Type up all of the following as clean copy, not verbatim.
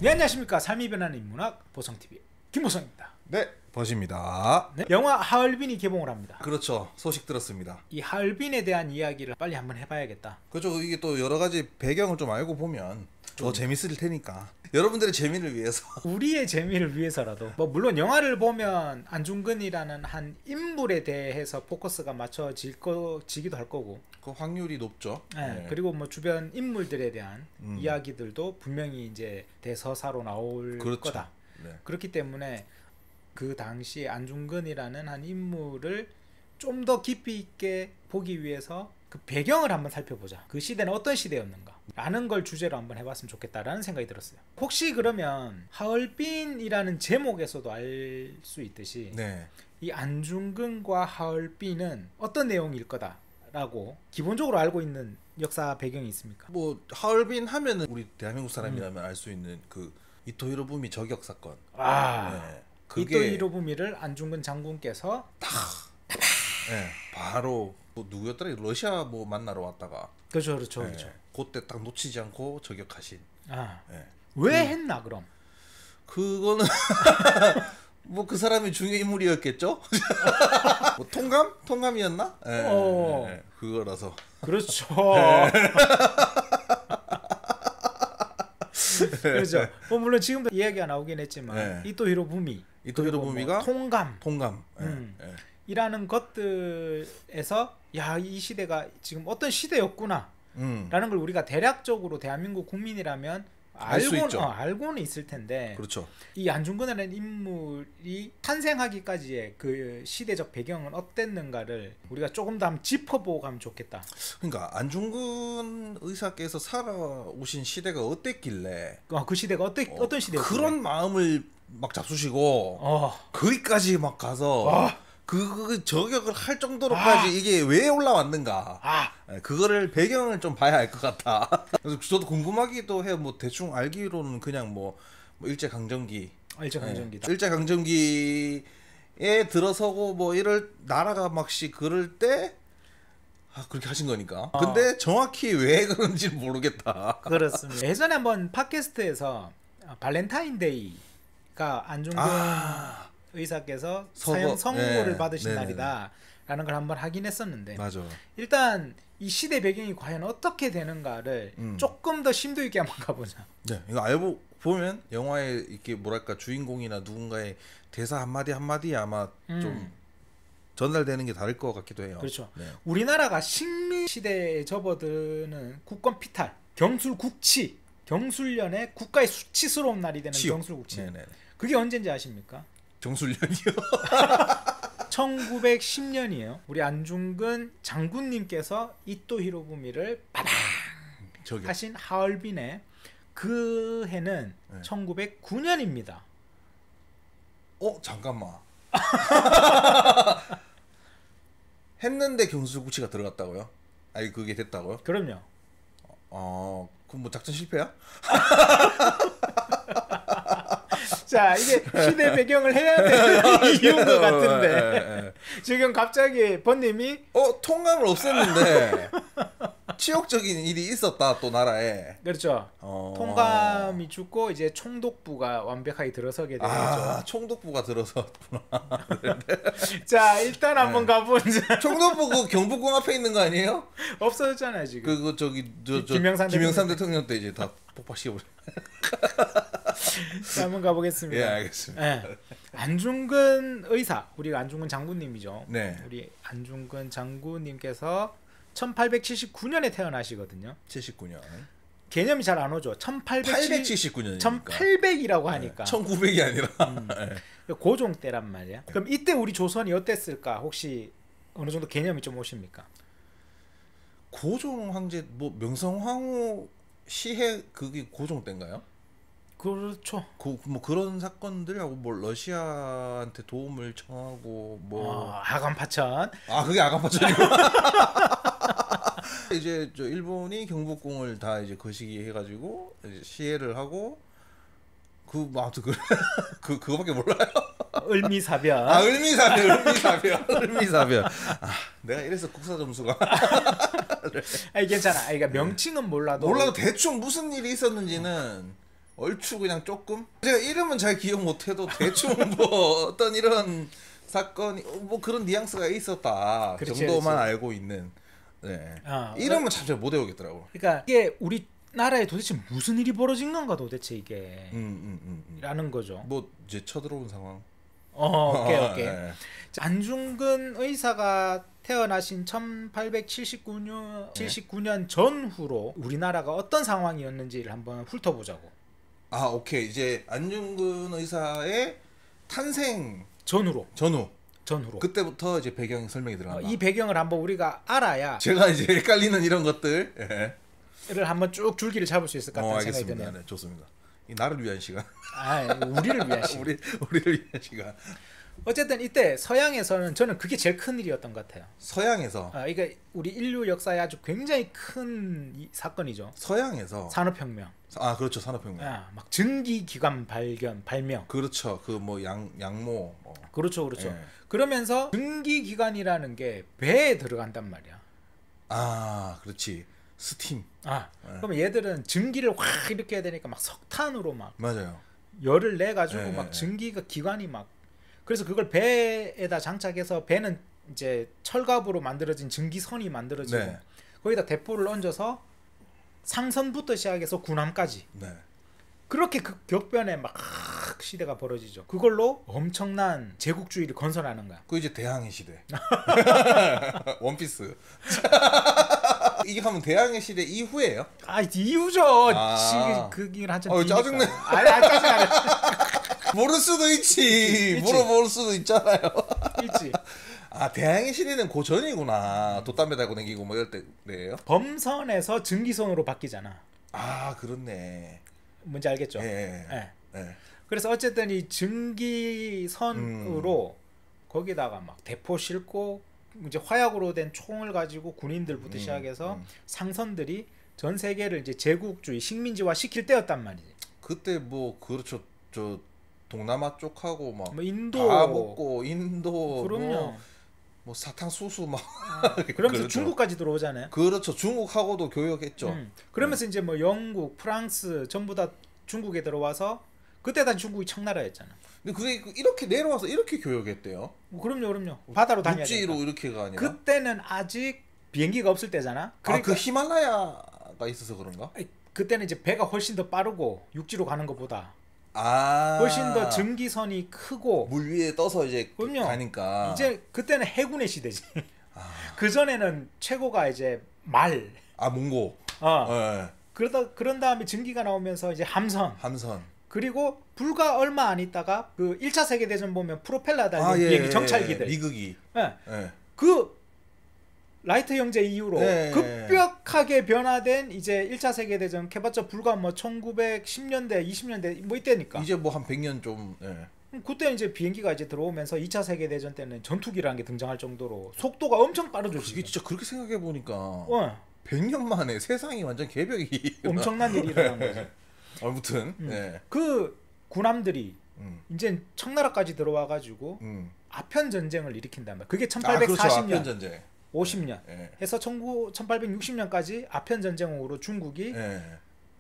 네, 안녕하십니까. 삶이 변하는 인문학 보성TV 김보성입니다. 네, 버십니다. 네, 영화 하얼빈이 개봉을 합니다. 그렇죠. 소식 들었습니다. 이 하얼빈에 대한 이야기를 빨리 한번 해봐야겠다. 그렇죠. 이게 또 여러 가지 배경을 좀 알고 보면 더 재밌을 테니까. 여러분들의 재미를 위해서. 우리의 재미를 위해서라도. 뭐 물론 영화를 보면 안중근이라는 한 인물에 대해서 포커스가 맞춰지기도 할 거고. 그 확률이 높죠. 네, 네. 그리고 뭐 주변 인물들에 대한 이야기들도 분명히 이제 대서사로 나올 그렇죠. 거다. 네. 그렇기 때문에 그 당시 안중근이라는 한 인물을 좀 더 깊이 있게 보기 위해서 그 배경을 한번 살펴보자. 그 시대는 어떤 시대였는가 라는 걸 주제로 한번 해봤으면 좋겠다라는 생각이 들었어요. 혹시 그러면 하얼빈이라는 제목에서도 알 수 있듯이 네. 이 안중근과 하얼빈은 어떤 내용일 거다 라고 기본적으로 알고 있는 역사 배경이 있습니까? 뭐 하얼빈 하면은 우리 대한민국 사람이라면 알 수 있는 그 이토 히로부미 저격 사건. 네. 이토 히로부미를 안중근 장군께서 네. 바로 뭐 누구였더라? 러시아 뭐 만나러 왔다가 그렇죠. 네. 그때 딱 놓치지 않고 저격하신. 네. 왜 했나 그럼? 그거는 뭐 그 사람이 중요 인물이었겠죠? 뭐 통감이었나? 네, 네, 그거라서. 그렇죠. 그렇죠. 뭐 물론 지금도 이야기가 나오긴 했지만 네. 이토 히로부미가 뭐 통감. 이라는 것들에서 야, 이 시대가 지금 어떤 시대였구나 라는 걸 우리가 대략적으로 대한민국 국민이라면 알고는 있을 텐데. 그렇죠. 이 안중근이라는 인물이 탄생하기까지의 그 시대적 배경은 어땠는가를 우리가 조금 더 한번 짚어보고 가면 좋겠다. 그러니까 안중근 의사께서 살아오신 시대가 어땠길래 그 시대가 어떤 시대였길래 그런 마음을 막 잡수시고 거기까지 막 가서 그 저격을 할 정도로까지 이게 왜 올라왔는가. 그거를 배경을 좀 봐야 할 것 같다. 그래서 저도 궁금하기도 해요. 뭐 대충 알기로는 그냥 뭐 일제강점기. 일제강점기다. 일제강점기에 들어서고 뭐 이럴 나라가 막시 그럴 때 그렇게 하신 거니까. 근데 정확히 왜 그런지 모르겠다. 그렇습니다. 예전에 한번 팟캐스트에서 발렌타인데이가 안중근 의사께서 사형 선고를 받으신 날이다 라는 걸 한번 하긴 했었는데, 맞아. 일단 이 시대 배경이 과연 어떻게 되는가를 조금 더 심도 있게 한번 가보자. 네, 이거 알고 보면 영화에 이렇게 뭐랄까 주인공이나 누군가의 대사 한마디에 아마 좀 전달되는 게 다를 것 같기도 해요. 그렇죠. 네. 우리나라가 식민 시대에 접어드는 국권 피탈, 경술국치, 경술련의 국가의 수치스러운 날이 되는 경술국치. 네네. 그게 언제인지 아십니까? 경술련이요? 1910년이에요. 우리 안중근 장군님께서 이토 히로부미를 빠방 하신 하얼빈에 그 해는 1909년입니다. 잠깐만. 했는데 경술국치가 들어갔다고요? 아니 그게 됐다고요? 그럼요. 그럼 뭐 작전 실패야? 자, 이게 시대 배경을 해야 되는 이유인 것 같은데 지금 갑자기 번님이 통감을 없앴는데 치욕적인 일이 있었다 또 나라에. 그렇죠. 통감이 죽고 이제 총독부가 완벽하게 들어서게 되죠. 총독부가 들어섰구나. 자, 일단 한번 가보자. 총독부 그 경복궁 앞에 있는 거 아니에요? 없어졌잖아요 지금. 그거 저기 김영삼 대통령 때 이제 다 폭파시켜버려. 자, 한번 가보겠습니다. 예, 알겠습니다. 안중근 의사, 우리가 안중근 장군님이죠. 네. 우리 안중근 장군님께서 1879년에 태어나시거든요. 79년. 개념이 잘 안 오죠. 879년이니까. 1800이라고 하니까. 1900이 아니라. 고종 때란 말이야. 그럼 이때 우리 조선이 어땠을까? 혹시 어느 정도 개념이 좀 오십니까? 고종 황제 뭐 명성황후 시해 그게 고종 때인가요? 그렇죠. 뭐 그런 사건들하고 뭐 러시아한테 도움을 청하고 뭐 아간파천. 그게 아간파천이고. 이제 저 일본이 경복궁을 다 이제 거시기 해가지고 이제 시해를 하고 아무튼 그거밖에 몰라요. 을미사변. 을미사변. 내가 이래서 국사 점수가. 아니 괜찮아. 그러니까 명칭은 몰라도 대충 무슨 일이 있었는지는 얼추 그냥 조금 제가 이름은 잘 기억 못해도 대충 뭐 어떤 이런 사건이 뭐 그런 뉘앙스가 있었다 그렇지, 정도만 그렇지. 알고 있는. 네. 이름은 참 잘 못 외우겠더라고. 그러니까 이게 우리 나라에 도대체 무슨 일이 벌어진 건가 도대체 이게 라는 거죠. 뭐 이제 쳐들어온 상황. 오케이. 네. 안중근 의사가 태어나신 1879년 전후로 우리나라가 어떤 상황이었는지를 한번 훑어보자고. 아, 오케이. 이제 안중근 의사의 탄생 전후로. 그때부터 이제 배경 설명이 들어간다. 이 배경을 한번 우리가 알아야 제가 이제 헷갈리는 이런 것들 를 한번 쭉 줄기를 잡을 수 있을 것 같다는 생각이 알겠습니다. 드네요. 네, 좋습니다. 이 나를 위한 시간. 우리를 위한 시간. 우리를 위한 시간. 어쨌든 이때 서양에서는 저는 그게 제일 큰 일이었던 것 같아요. 서양에서. 이게 우리 인류 역사에 아주 굉장히 큰 사건이죠. 서양에서. 산업혁명. 아, 그렇죠. 산업혁명. 막 증기기관 발명. 그렇죠. 그 뭐 양모. 그렇죠. 예. 그러면서 증기기관이라는 게 배에 들어간단 말이야. 아, 그렇지. 스팀. 그럼 얘들은 증기를 확 이렇게 해야 되니까 막 석탄으로 막 맞아요. 열을 내 가지고 막 증기가 기관이 막 그래서 그걸 배에다 장착해서 배는 이제 철갑으로 만들어진 증기선이 만들어지고 거기다 대포를 얹어서 상선부터 시작해서 군함까지 그렇게 그 격변에 막 시대가 벌어지죠. 그걸로 엄청난 제국주의를 건설하는 거야. 그 이제 대항해 시대. 원피스. 이게 하면 대항해 시대 이후예요? 이후죠. 그 얘기를 한참 짜증내. 짜증 안 해. 모를 수도 있지. 모를 수도 있잖아요. 있지. 대항해 시대는 그 전이구나. 돛담배 달고 다니고 뭐 이럴 때래요. 범선에서 증기선으로 바뀌잖아. 그렇네. 뭔지 알겠죠? 예. 그래서 어쨌든 이 증기선으로 거기다가 막 대포 싣고 이제 화약으로 된 총을 가지고 군인들부터 시작해서 상선들이 전 세계를 이제 제국주의 식민지화 시킬 때였단 말이지. 그때 뭐 그렇죠. 저 동남아 쪽하고 막 뭐 인도 다 먹고 인도 그럼요. 뭐 사탕수수 막 그러면서 중국까지 들어오잖아요. 그렇죠. 중국하고도 교역했죠. 그러면서 이제 뭐 영국, 프랑스 전부 다 중국에 들어와서 그때 다 중국이 청나라였잖아. 근데 그게 이렇게 내려와서 이렇게 교역했대요. 그럼요. 바다로 다녀야 돼. 육지로 이렇게가 아니라. 그때는 아직 비행기가 없을 때잖아. 그러니까 그 히말라야가 있어서 그런가? 그때는 이제 배가 훨씬 더 빠르고 육지로 가는 것보다 아 훨씬 더 증기선이 크고 물 위에 떠서 이제 그럼요. 가니까 이제 그때는 해군의 시대지. 그 전에는 최고가 이제 말. 몽고. 네. 그런 다음에 증기가 나오면서 이제 함선. 그리고 불과 얼마 안 있다가 그 1차 세계 대전 보면 프로펠러 달린 비행기 정찰기들. 미국이. 그 라이트 형제 이후로 급격하게 변화된 이제 1차 세계 대전 해봤자 불과 뭐 1910년대, 20년대 뭐 이때니까. 이제 뭐 한 100년 좀. 그때 이제 비행기가 이제 들어오면서 2차 세계 대전 때는 전투기라는 게 등장할 정도로 속도가 엄청 빠르죠. 이게 진짜 그렇게 생각해 보니까 100년 만에 세상이 완전 개벽이 엄청난 일이 일어난 거지. 아무튼 그 군함들이 이제 청나라까지 들어와 가지고 아편 전쟁을 일으킨단 말이야. 그게 1840년, 그렇죠. 아편 전쟁. 50년 해서 1860년까지 아편 전쟁으로 중국이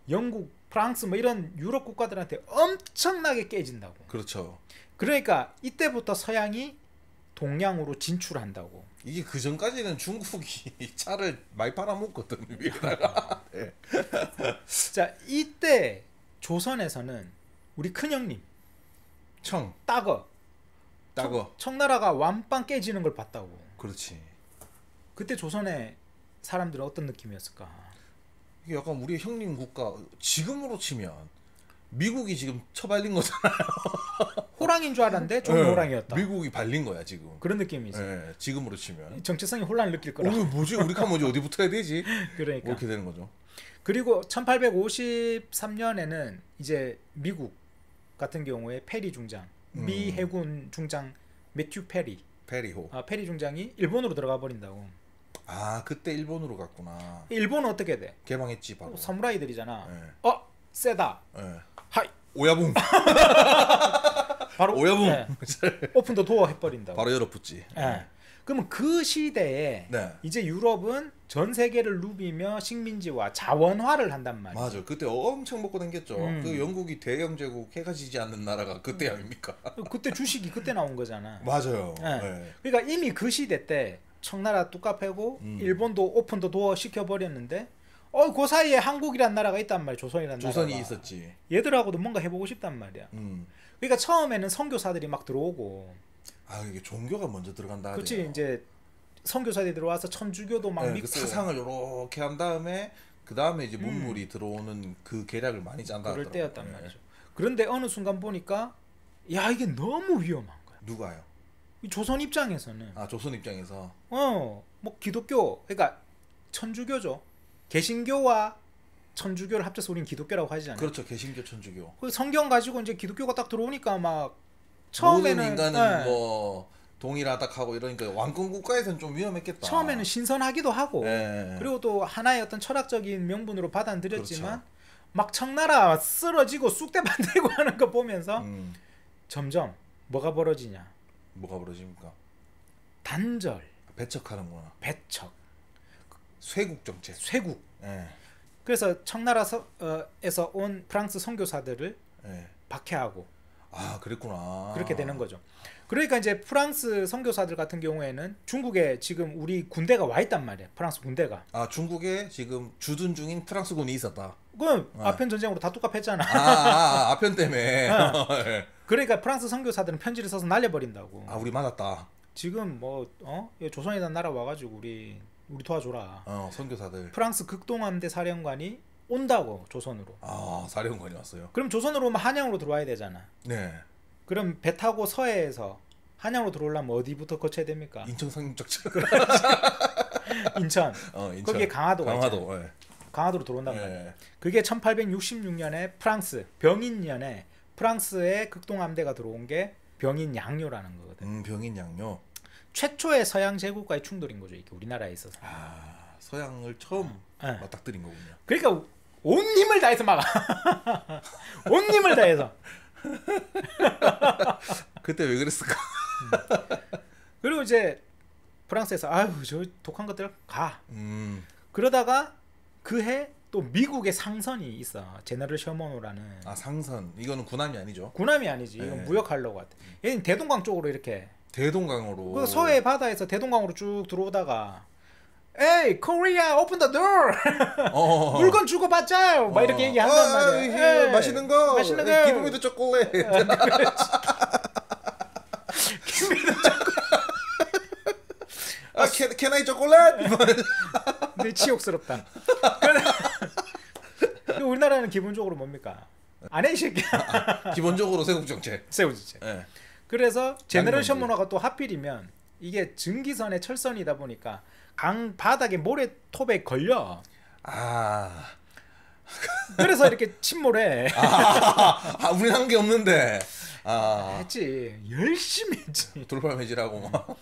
영국, 프랑스 뭐 이런 유럽 국가들한테 엄청나게 깨진다고. 그렇죠. 그러니까 이때부터 서양이 동양으로 진출한다고. 이게 그 전까지는 중국이 차를 많이 팔아먹거든 위에다가. 자, 이때 조선에서는 우리 큰형님 따거 청나라가 완빵 깨지는 걸 봤다고. 그렇지. 그때 조선의 사람들은 어떤 느낌이었을까? 이게 약간 우리의 형님 국가 지금으로 치면 미국이 지금 처발린 거잖아요. 호랑이인 줄 알았는데 좀 호랑이였다. 미국이 발린 거야 지금. 그런 느낌이지. 지금으로 치면 정체성이 혼란을 느낄 거라. 뭐지? 우리 카모지 어디 붙어야 되지? 그러니까 이렇게 되는 거죠. 그리고 1853년에는 이제 미국 같은 경우에 페리 중장, 미 해군 중장 매튜 페리호. 페리 중장이 일본으로 들어가 버린다고. 그때 일본으로 갔구나. 일본은 어떻게 돼? 개방했지 바로. 사무라이들이잖아. 세다. 하이. 오야붕. 바로 오야붕. 오픈 더 도어 해버린다고. 바로 열어붙지. 그러면 그 시대에 네. 이제 유럽은 전 세계를 누비며 식민지와 자원화를 한단 말이에요. 맞아. 그때 엄청 먹고 다녔죠. 그 영국이 대영제국 해가 지지 않는 나라가 그때 아닙니까? 그때 주식이 그때 나온 거잖아. 맞아요. 네. 네. 그러니까 이미 그 시대 때 청나라 뚝갑해고 일본도 오픈 더 도어 시켜버렸는데 그 사이에 한국이란 나라가 있단 말이야. 조선이란 조선이 나라가. 있었지. 얘들하고도 뭔가 해보고 싶단 말이야. 그러니까 처음에는 선교사들이 막 들어오고 이게 종교가 먼저 들어간다. 그렇지. 이제 선교사들이 들어와서 천주교도 막 네, 믿고 그 사상을 이렇게 한 다음에 그 다음에 이제 문물이 들어오는 그 계략을 많이 짠다. 그럴 때였단 말이죠. 그런데 어느 순간 보니까 야 이게 너무 위험한 거야. 누가요? 이 조선 입장에서는 조선 입장에서 뭐 기독교 그러니까 천주교죠. 개신교와 천주교를 합쳐서 우리는 기독교라고 하잖아요. 그렇죠. 개신교 천주교. 그 성경 가지고 이제 기독교가 딱 들어오니까 막 처음에는 모든 인간은 뭐 동일하다 하고 이러니까 왕권 국가에서는 좀 위험했겠다. 처음에는 신선하기도 하고 네. 그리고 또 하나의 어떤 철학적인 명분으로 받아들였지만 그렇죠. 막 청나라 쓰러지고 쑥대밭 되고 하는 거 보면서 점점 뭐가 벌어지냐? 뭐가 벌어집니까? 단절, 배척하는구나. 배척, 쇄국 정책. 쇄국. 네. 그래서 청나라에서 온 프랑스 선교사들을 네. 박해하고 그랬구나. 그렇게 되는 거죠. 그러니까 이제 프랑스 선교사들 같은 경우에는 중국에 지금 우리 군대가 와 있단 말이야. 프랑스 군대가. 중국에 지금 주둔 중인 프랑스군이 있었다. 그럼 아편 전쟁으로 다 뚝갑했잖아. 아편 때문에. 네. 그러니까 프랑스 선교사들은 편지를 써서 날려버린다고. 우리 맞았다. 지금 조선이라는 나라 와가지고 우리 도와줘라. 선교사들. 프랑스 극동함대 사령관이 온다고 조선으로. 사령관이 왔어요. 그럼 조선으로 오면 한양으로 들어와야 되잖아. 네. 그럼 배 타고 서해에서 한양으로 들어오려면 어디부터 거쳐야 됩니까? 인천 상륙작전. 인천. 거기에 강화도가 있잖아. 네. 강화도로 들어온단 말이야. 그게 1866년에 프랑스 병인년에 프랑스의 극동함대가 들어온 게 병인양요라는 거거든. 병인양요. 최초의 서양 제국과의 충돌인 거죠. 이게 우리나라에 있어서. 서양을 처음 맞닥뜨린 거군요. 그러니까 온 힘을 다해서 막아. 온 힘을 다해서. 그때 왜 그랬을까? 그리고 이제 프랑스에서 저 독한 것들 가. 그러다가 그해 또 미국의 상선이 있어. 제너럴 셔먼호라는. 상선. 이거는 군함이 아니죠. 군함이 아니지. 이건 무역하려고 왔대. 얘는 대동강 쪽으로 이렇게. 대동강으로. 그 서해 바다에서 대동강으로 쭉 들어오다가 에이 코리아 오픈 더 door 물건 주고 받자 막 이렇게 얘기한단 말이야. 맛있는 거 Give me the chocolate. Give me the chocolate. Can I chocolate? 근데 치욕스럽다. 우리나라는 기본적으로 뭡니까? 안 해 이 새끼야. 기본적으로 세국 정책. 네. 그래서 제너럴 셔먼호가 또 하필이면 이게 증기선의 철선이다 보니까 강 바닥에 모래톱에 걸려. 그래서 이렇게 침몰해. 우리는 한 게 없는데. 했지. 열심히 했지. 돌발 매질하고 막.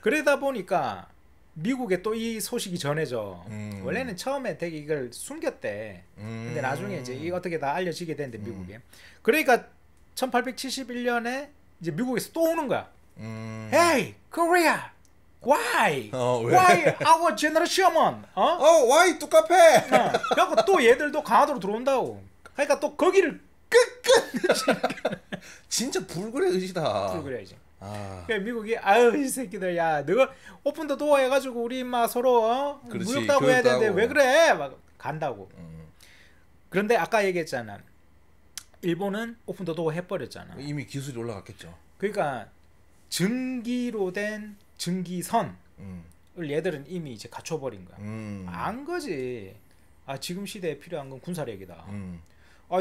그러다 보니까 미국에 또 이 소식이 전해져. 원래는 처음에 되게 이걸 숨겼대. 근데 나중에 이제 이거 어떻게 다 알려지게 되는데 미국에. 그러니까 1871년에 이제 미국에서 또 오는 거야. Hey, Korea. Why? Why our general Sherman? Why 뚝갑해? 그래갖고 또 얘들도 강화도로 들어온다고. 그러니까 또 거기를 끝끝. 진짜 불굴의 의지다. 불굴의 의지. 그래 미국이 이 새끼들 야 너가 오픈 더 도어 해가지고 우리 막 서로 무역다고 해야 되는데 왜 그래? 막 간다고. 그런데 아까 얘기했잖아. 일본은 오픈 더 도어 해버렸잖아. 이미 기술이 올라갔겠죠. 그러니까 증기로 된 증기선을 얘들은 이미 이제 갖춰버린 거야. 안 거지. 지금 시대에 필요한 건 군사력이다.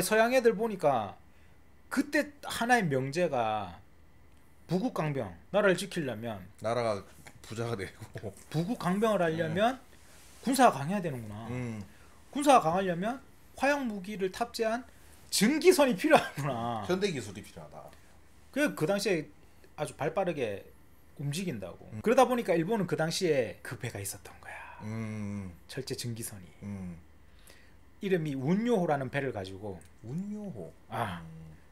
서양 애들 보니까 그때 하나의 명제가 부국강병. 나라를 지키려면 나라가 부자가 되고 부국강병을 하려면 군사가 강해야 되는구나. 군사가 강하려면 화약 무기를 탑재한 증기선이 필요하구나. 현대 기술이 필요하다. 그 당시에 아주 발빠르게 움직인다고. 그러다 보니까 일본은 그 당시에 그 배가 있었던 거야. 철제 증기선이. 이름이 운요호라는 배를 가지고. 운요호.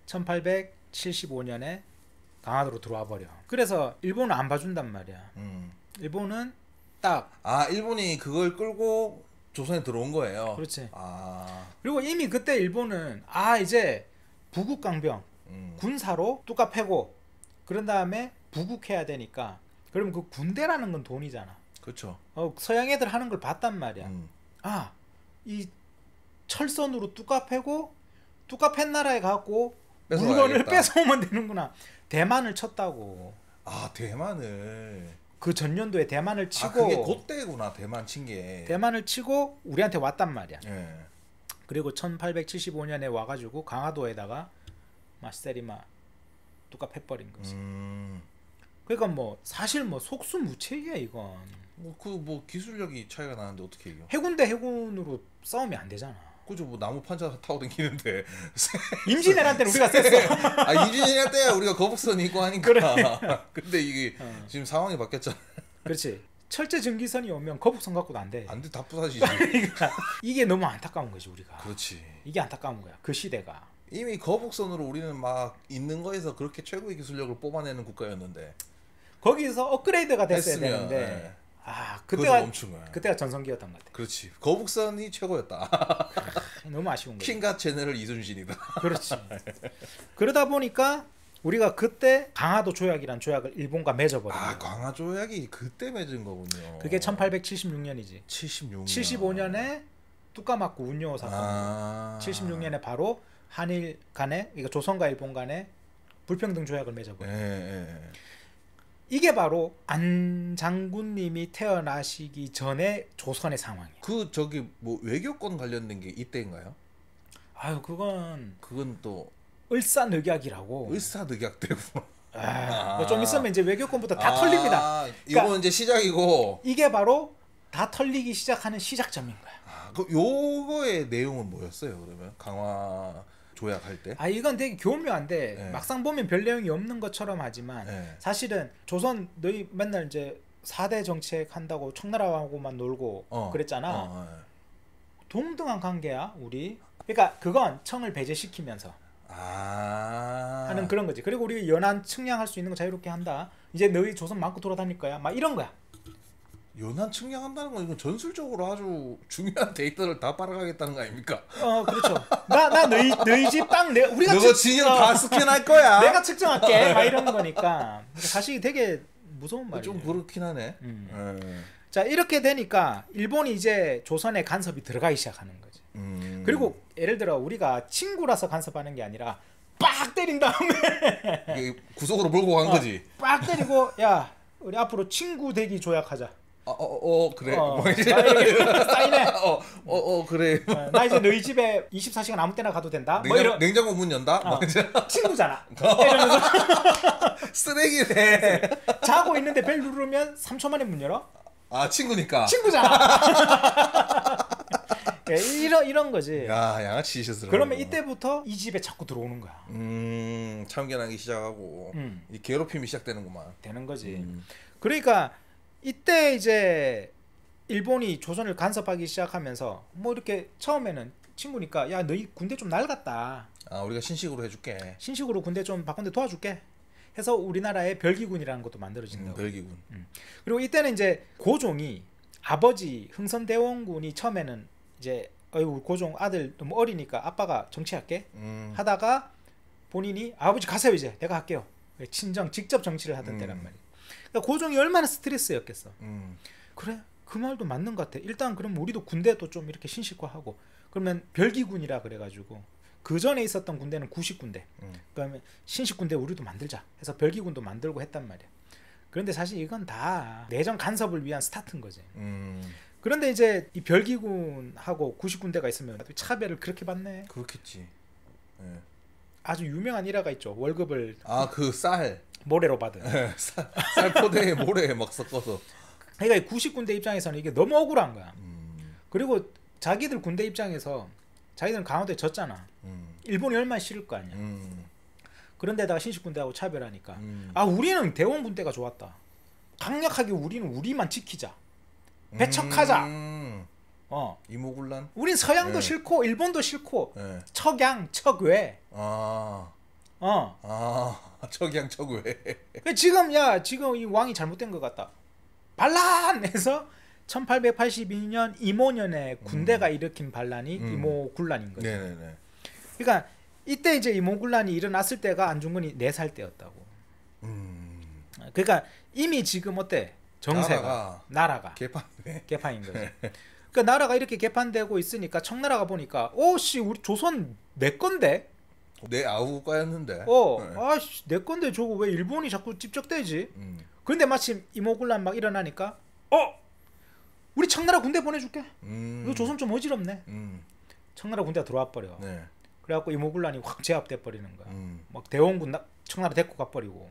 1875년에 강화도로 들어와 버려. 그래서 일본은 안 봐준단 말이야. 일본은 딱 일본이 그걸 끌고 조선에 들어온 거예요. 그렇지. 아. 그리고 이미 그때 일본은 이제 부국강병 군사로 뚜까 패고 그런 다음에 부국해야 되니까 그럼 그 군대라는 건 돈이잖아. 그렇죠. 서양 애들 하는 걸 봤단 말이야. 이 철선으로 뚜까 패고 뚜까 팬 나라에 갖고 물건을 뺏어오면 되는구나. 대만을 쳤다고. 대만을. 그 전년도에 대만을 치고. 그게 그때구나. 대만 친 게. 대만을 치고 우리한테 왔단 말이야. 예. 그리고 1875년에 와가지고 강화도에다가 마시세리마 뚜까 패버린 거지. 그러니까 뭐 사실 뭐 속수무책이야 이건. 뭐 기술력이 차이가 나는데 어떻게 이겨? 해군 대 해군으로 싸우면 안 되잖아. 그죠. 뭐 나무 판자 타고 다니는데. 임진왜란 때는 우리가 셌어. 임진왜란 때 우리가 거북선 입고 하니까. 그래. 근데 이게 지금 상황이 바뀌었잖아. 그렇지. 철제 전기선이 오면 거북선 갖고도 안 돼. 안 돼. 다 부사지지. 그러니까 이게 너무 안타까운 거지 우리가. 그렇지. 이게 안타까운 거야. 그 시대가. 이미 거북선으로 우리는 막 있는 거에서 그렇게 최고의 기술력을 뽑아내는 국가였는데. 거기서 업그레이드가 됐어야 되는데. 네. 그때가 전성기였던 것 같아. 그렇지. 거북선이 최고였다. 너무 아쉬운 거야. 킹갓 제너럴 이순신이다. 그렇지. 그러다 보니까 우리가 그때 강화도 조약이란 조약을 일본과 맺어버린 거야. 강화 조약이 그때 맺은 거군요. 그게 1876년이지. 76년. 75년에 뚜까 맞고 운요 사건. 76년에 바로 한일 간에, 그러니까 조선과 일본 간에 불평등 조약을 맺어버린 거야. 이게 바로 안 장군님이 태어나시기 전에 조선의 상황이에요. 뭐 외교권 관련된 게 이때인가요? 그건 또 을사늑약이라고. 을사늑약 때구나. 좀 있으면 이제 외교권부터 다 털립니다. 그러니까 이건 이제 시작이고. 이게 바로 다 털리기 시작하는 시작점인 거야. 요거의 내용은 뭐였어요? 그러면 강화 조약할 때? 이건 되게 교묘한데 막상 보면 별 내용이 없는 것처럼 하지만 사실은 조선 너희 맨날 이제 4대 정책 한다고 청나라하고만 놀고 그랬잖아. 동등한 관계야 우리. 그러니까 그건 청을 배제시키면서 하는 그런 거지. 그리고 우리 연안 측량할 수 있는 거 자유롭게 한다. 이제 너희 조선 마음껏 돌아다닐 거야. 막 이런 거야. 연안 측량한다는 건 이건 전술적으로 아주 중요한 데이터를 다 빨아가겠다는 거 아닙니까? 그렇죠. 나 너희 집 땅 우리가 너가 진영 다 스캔할 거야. 내가 측정할게. 막 이런 거니까. 사실 되게 무서운 말이야. 좀 그렇긴 하네. 자, 이렇게 되니까 일본이 이제 조선에 간섭이 들어가기 시작하는 거지. 그리고 예를 들어 우리가 친구라서 간섭하는 게 아니라 빡 때린 다음에 구속으로 몰고 간 거지. 빡 때리고 야 우리 앞으로 친구 되기 조약하자. 그래. 사인해. 그래. 나 이제 너희 집에 24시간 아무 때나 가도 된다. 냉장고 문 연다. 친구잖아. 이러면서 쓰레기네. 자고 있는데 벨 누르면 3초 만에 문 열어. 친구니까. 친구잖아. 이런 거지. 야, 양아치 짓을. 그러면 이때부터 이 집에 자꾸 들어오는 거야. 참견하기 시작하고 이 괴롭힘이 시작되는구만. 되는 거지. 그러니까 이때 이제 일본이 조선을 간섭하기 시작하면서 뭐 이렇게 처음에는 친구니까 야 너희 군대 좀 낡았다. 우리가 신식으로 해줄게. 신식으로 군대 좀 바꾼데 도와줄게. 해서 우리나라에 별기군이라는 것도 만들어진다고. 별기군. 그리고 이때는 이제 고종이 아버지 흥선대원군이 처음에는 이제 우리 고종 아들 너무 어리니까 아빠가 정치할게 하다가 본인이 아버지 가세요 이제 내가 할게요. 친정 직접 정치를 하던 때란 말이야. 그러니까 고종이 얼마나 스트레스였겠어. 그래 그 말도 맞는 것 같아. 일단 그럼 우리도 군대도 좀 이렇게 신식화하고 그러면 별기군이라 그래가지고 그 전에 있었던 군대는 구식군대. 그러면 신식군대 우리도 만들자 해서 별기군도 만들고 했단 말이야. 그런데 사실 이건 다 내정 간섭을 위한 스타트인 거지. 그런데 이제 이 별기군하고 구식군대가 있으면 차별을 그렇게 받네. 그렇겠지. 아주 유명한 일화가 있죠. 월급을 그 쌀 모래로 받은. 쌀 포대에 모래 막 섞어서. 그러니까 구식군대 입장에서는 이게 너무 억울한 거야. 그리고 자기들 군대 입장에서 자기들은 강화도에 졌잖아. 일본이 얼마나 싫을 거 아니야. 그런데다가 신식군대하고 차별하니까 우리는 대원군대가 좋았다. 강력하게 우리는 우리만 지키자. 배척하자. 이모군란. 우린 서양도 싫고 일본도 싫고 척양 척외. 척양 척외. 지금 이 왕이 잘못된 것 같다. 반란해서 1882년 이모년에 군대가 일으킨 반란이 이모군란인 거죠. 네네네. 그러니까 이때 이제 이모군란이 일어났을 때가 안중근이 4살 때였다고. 그러니까 이미 지금 어때? 정세가 나라가 개판인 거죠. 그러니까 나라가 이렇게 개판되고 있으니까 청나라가 보니까 오씨 우리 조선 내 건데? 내 아우가였는데. 아씨 내 건데 저거 왜 일본이 자꾸 집적대지? 그런데 마침 이모군란 막 일어나니까 우리 청나라 군대 보내줄게. 너 조선 좀 어지럽네. 청나라 군대가 들어와 버려. 네. 그래갖고 이모군란이 확 제압돼 버리는 거야. 막 대원군 청나라 데리고 가버리고.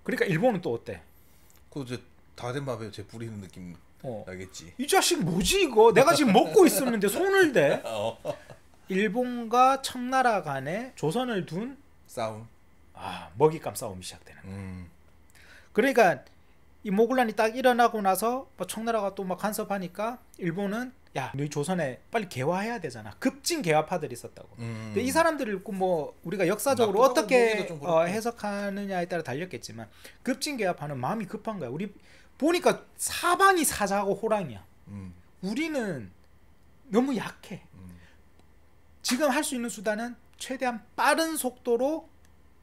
그러니까 일본은 또 어때? 그 이제 다 된 밥에 제 부리는 느낌 나겠지. 이 자식 뭐지 이거? 내가 지금 먹고 있었는데 손을 대? 일본과 청나라 간에 조선을 둔 싸움. 먹잇감 싸움이 시작되는 거야. 그러니까 이모군란이 딱 일어나고 나서 뭐 청나라가 또 막 간섭하니까 일본은 야 너희 조선에 빨리 개화해야 되잖아. 급진 개화파들이 있었다고. 근데 이 사람들을 뭐 우리가 역사적으로 어떻게 해석하느냐에 따라 달렸겠지만 급진 개화파는 마음이 급한 거야. 우리 보니까 사방이 사자고 호랑이야. 우리는 너무 약해. 지금 할 수 있는 수단은 최대한 빠른 속도로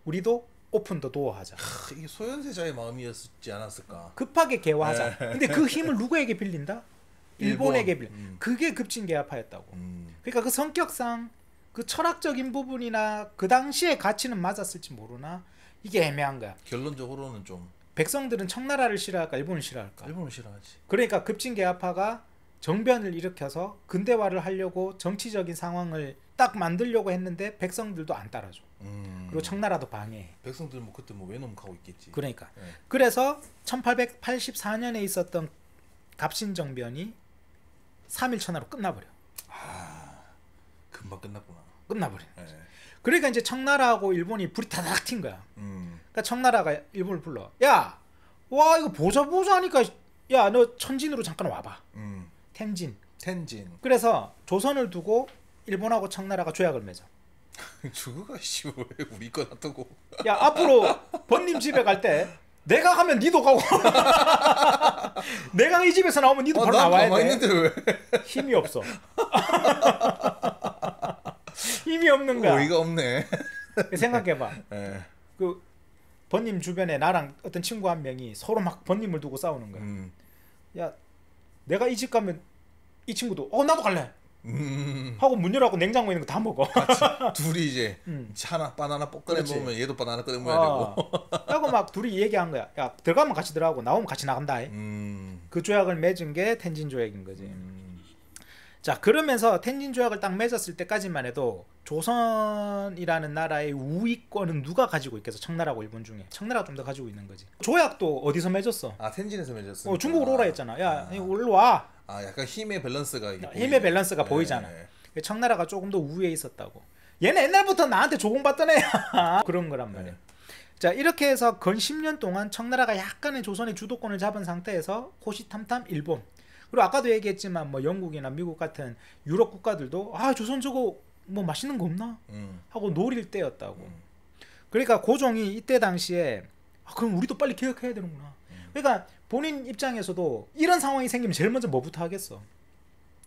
우리도 오픈 더 도어 하자. 이게 소현세자의 마음이었지 않았을까? 급하게 개화하자. 근데 그 힘을 누구에게 빌린다? 일본에게 빌려. 그게 급진개화파였다고. 그러니까 그 성격상 그 철학적인 부분이나 그 당시의 가치는 맞았을지 모르나 이게 애매한 거야. 결론적으로는 좀 백성들은 청나라를 싫어할까 일본을 싫어할까? 일본을 싫어하지. 그러니까 급진개화파가 정변을 일으켜서 근대화를 하려고 정치적인 상황을 딱 만들려고 했는데 백성들도 안 따라줘. 그리고 청나라도 방해해. 백성들 뭐 그때 뭐 외놈하고 있겠지. 그러니까. 그래서 1884년에 있었던 갑신정변이 3일 천하로 끝나버려. 금방 끝났구나. 끝나버려. 그러니까 이제 청나라하고 일본이 불이 다닥 튄 거야. 그러니까 청나라가 일본을 불러. 야, 와 이거 보자 하니까 야 너 천진으로 잠깐 와봐. 텐진. 그래서 조선을 두고 일본하고 청나라가 조약을 맺어. 저거가 씨 왜 우리 거 놔두고. 야 앞으로 번님 집에 갈 때 내가 가면 니도 가고 내가 이 집에서 나오면 니도 바로 나와야 돼. 있는데 왜? 힘이 없어. 힘이 없는 거야. 어이가 없네. 생각해봐. 그 번님 주변에 나랑 어떤 친구 한 명이 서로 막 번님을 두고 싸우는 거야. 야 내가 이 집 가면 이 친구도 나도 갈래. 하고 문 열어갖고 냉장고에 있는 거 다 먹어. 둘이 이제 하나 바나나 꺼내 먹으면 얘도 바나나 꺼내 먹어야 되고. 하고 막 둘이 얘기한 거야. 야 들어가면 같이 들어가고 나오면 같이 나간다. 그 조약을 맺은 게 텐진 조약인 거지. 자 그러면서 텐진 조약을 딱 맺었을 때까지만 해도 조선이라는 나라의 우위권은 누가 가지고 있겠어? 청나라하고 일본 중에. 청나라가 좀 더 가지고 있는 거지. 조약도 어디서 맺었어? 텐진에서 맺었어. 중국으로 오라 했잖아. 야 일로 와. 약간 힘의 밸런스가 보이잖아. 청나라가 조금 더 우위에 있었다고. 얘네 옛날부터 나한테 조공받던 애야. 그런 거란 말이야. 자 이렇게 해서 건 10년 동안 청나라가 약간의 조선의 주도권을 잡은 상태에서 호시탐탐 일본, 그리고 아까도 얘기했지만 뭐 영국이나 미국 같은 유럽 국가들도 조선 저거 뭐 맛있는 거 없나? 하고 노릴 때였다고. 그러니까 고종이 이때 당시에 그럼 우리도 빨리 개혁해야 되는구나. 그러니까 본인 입장에서도 이런 상황이 생기면 제일 먼저 뭐부터 하겠어?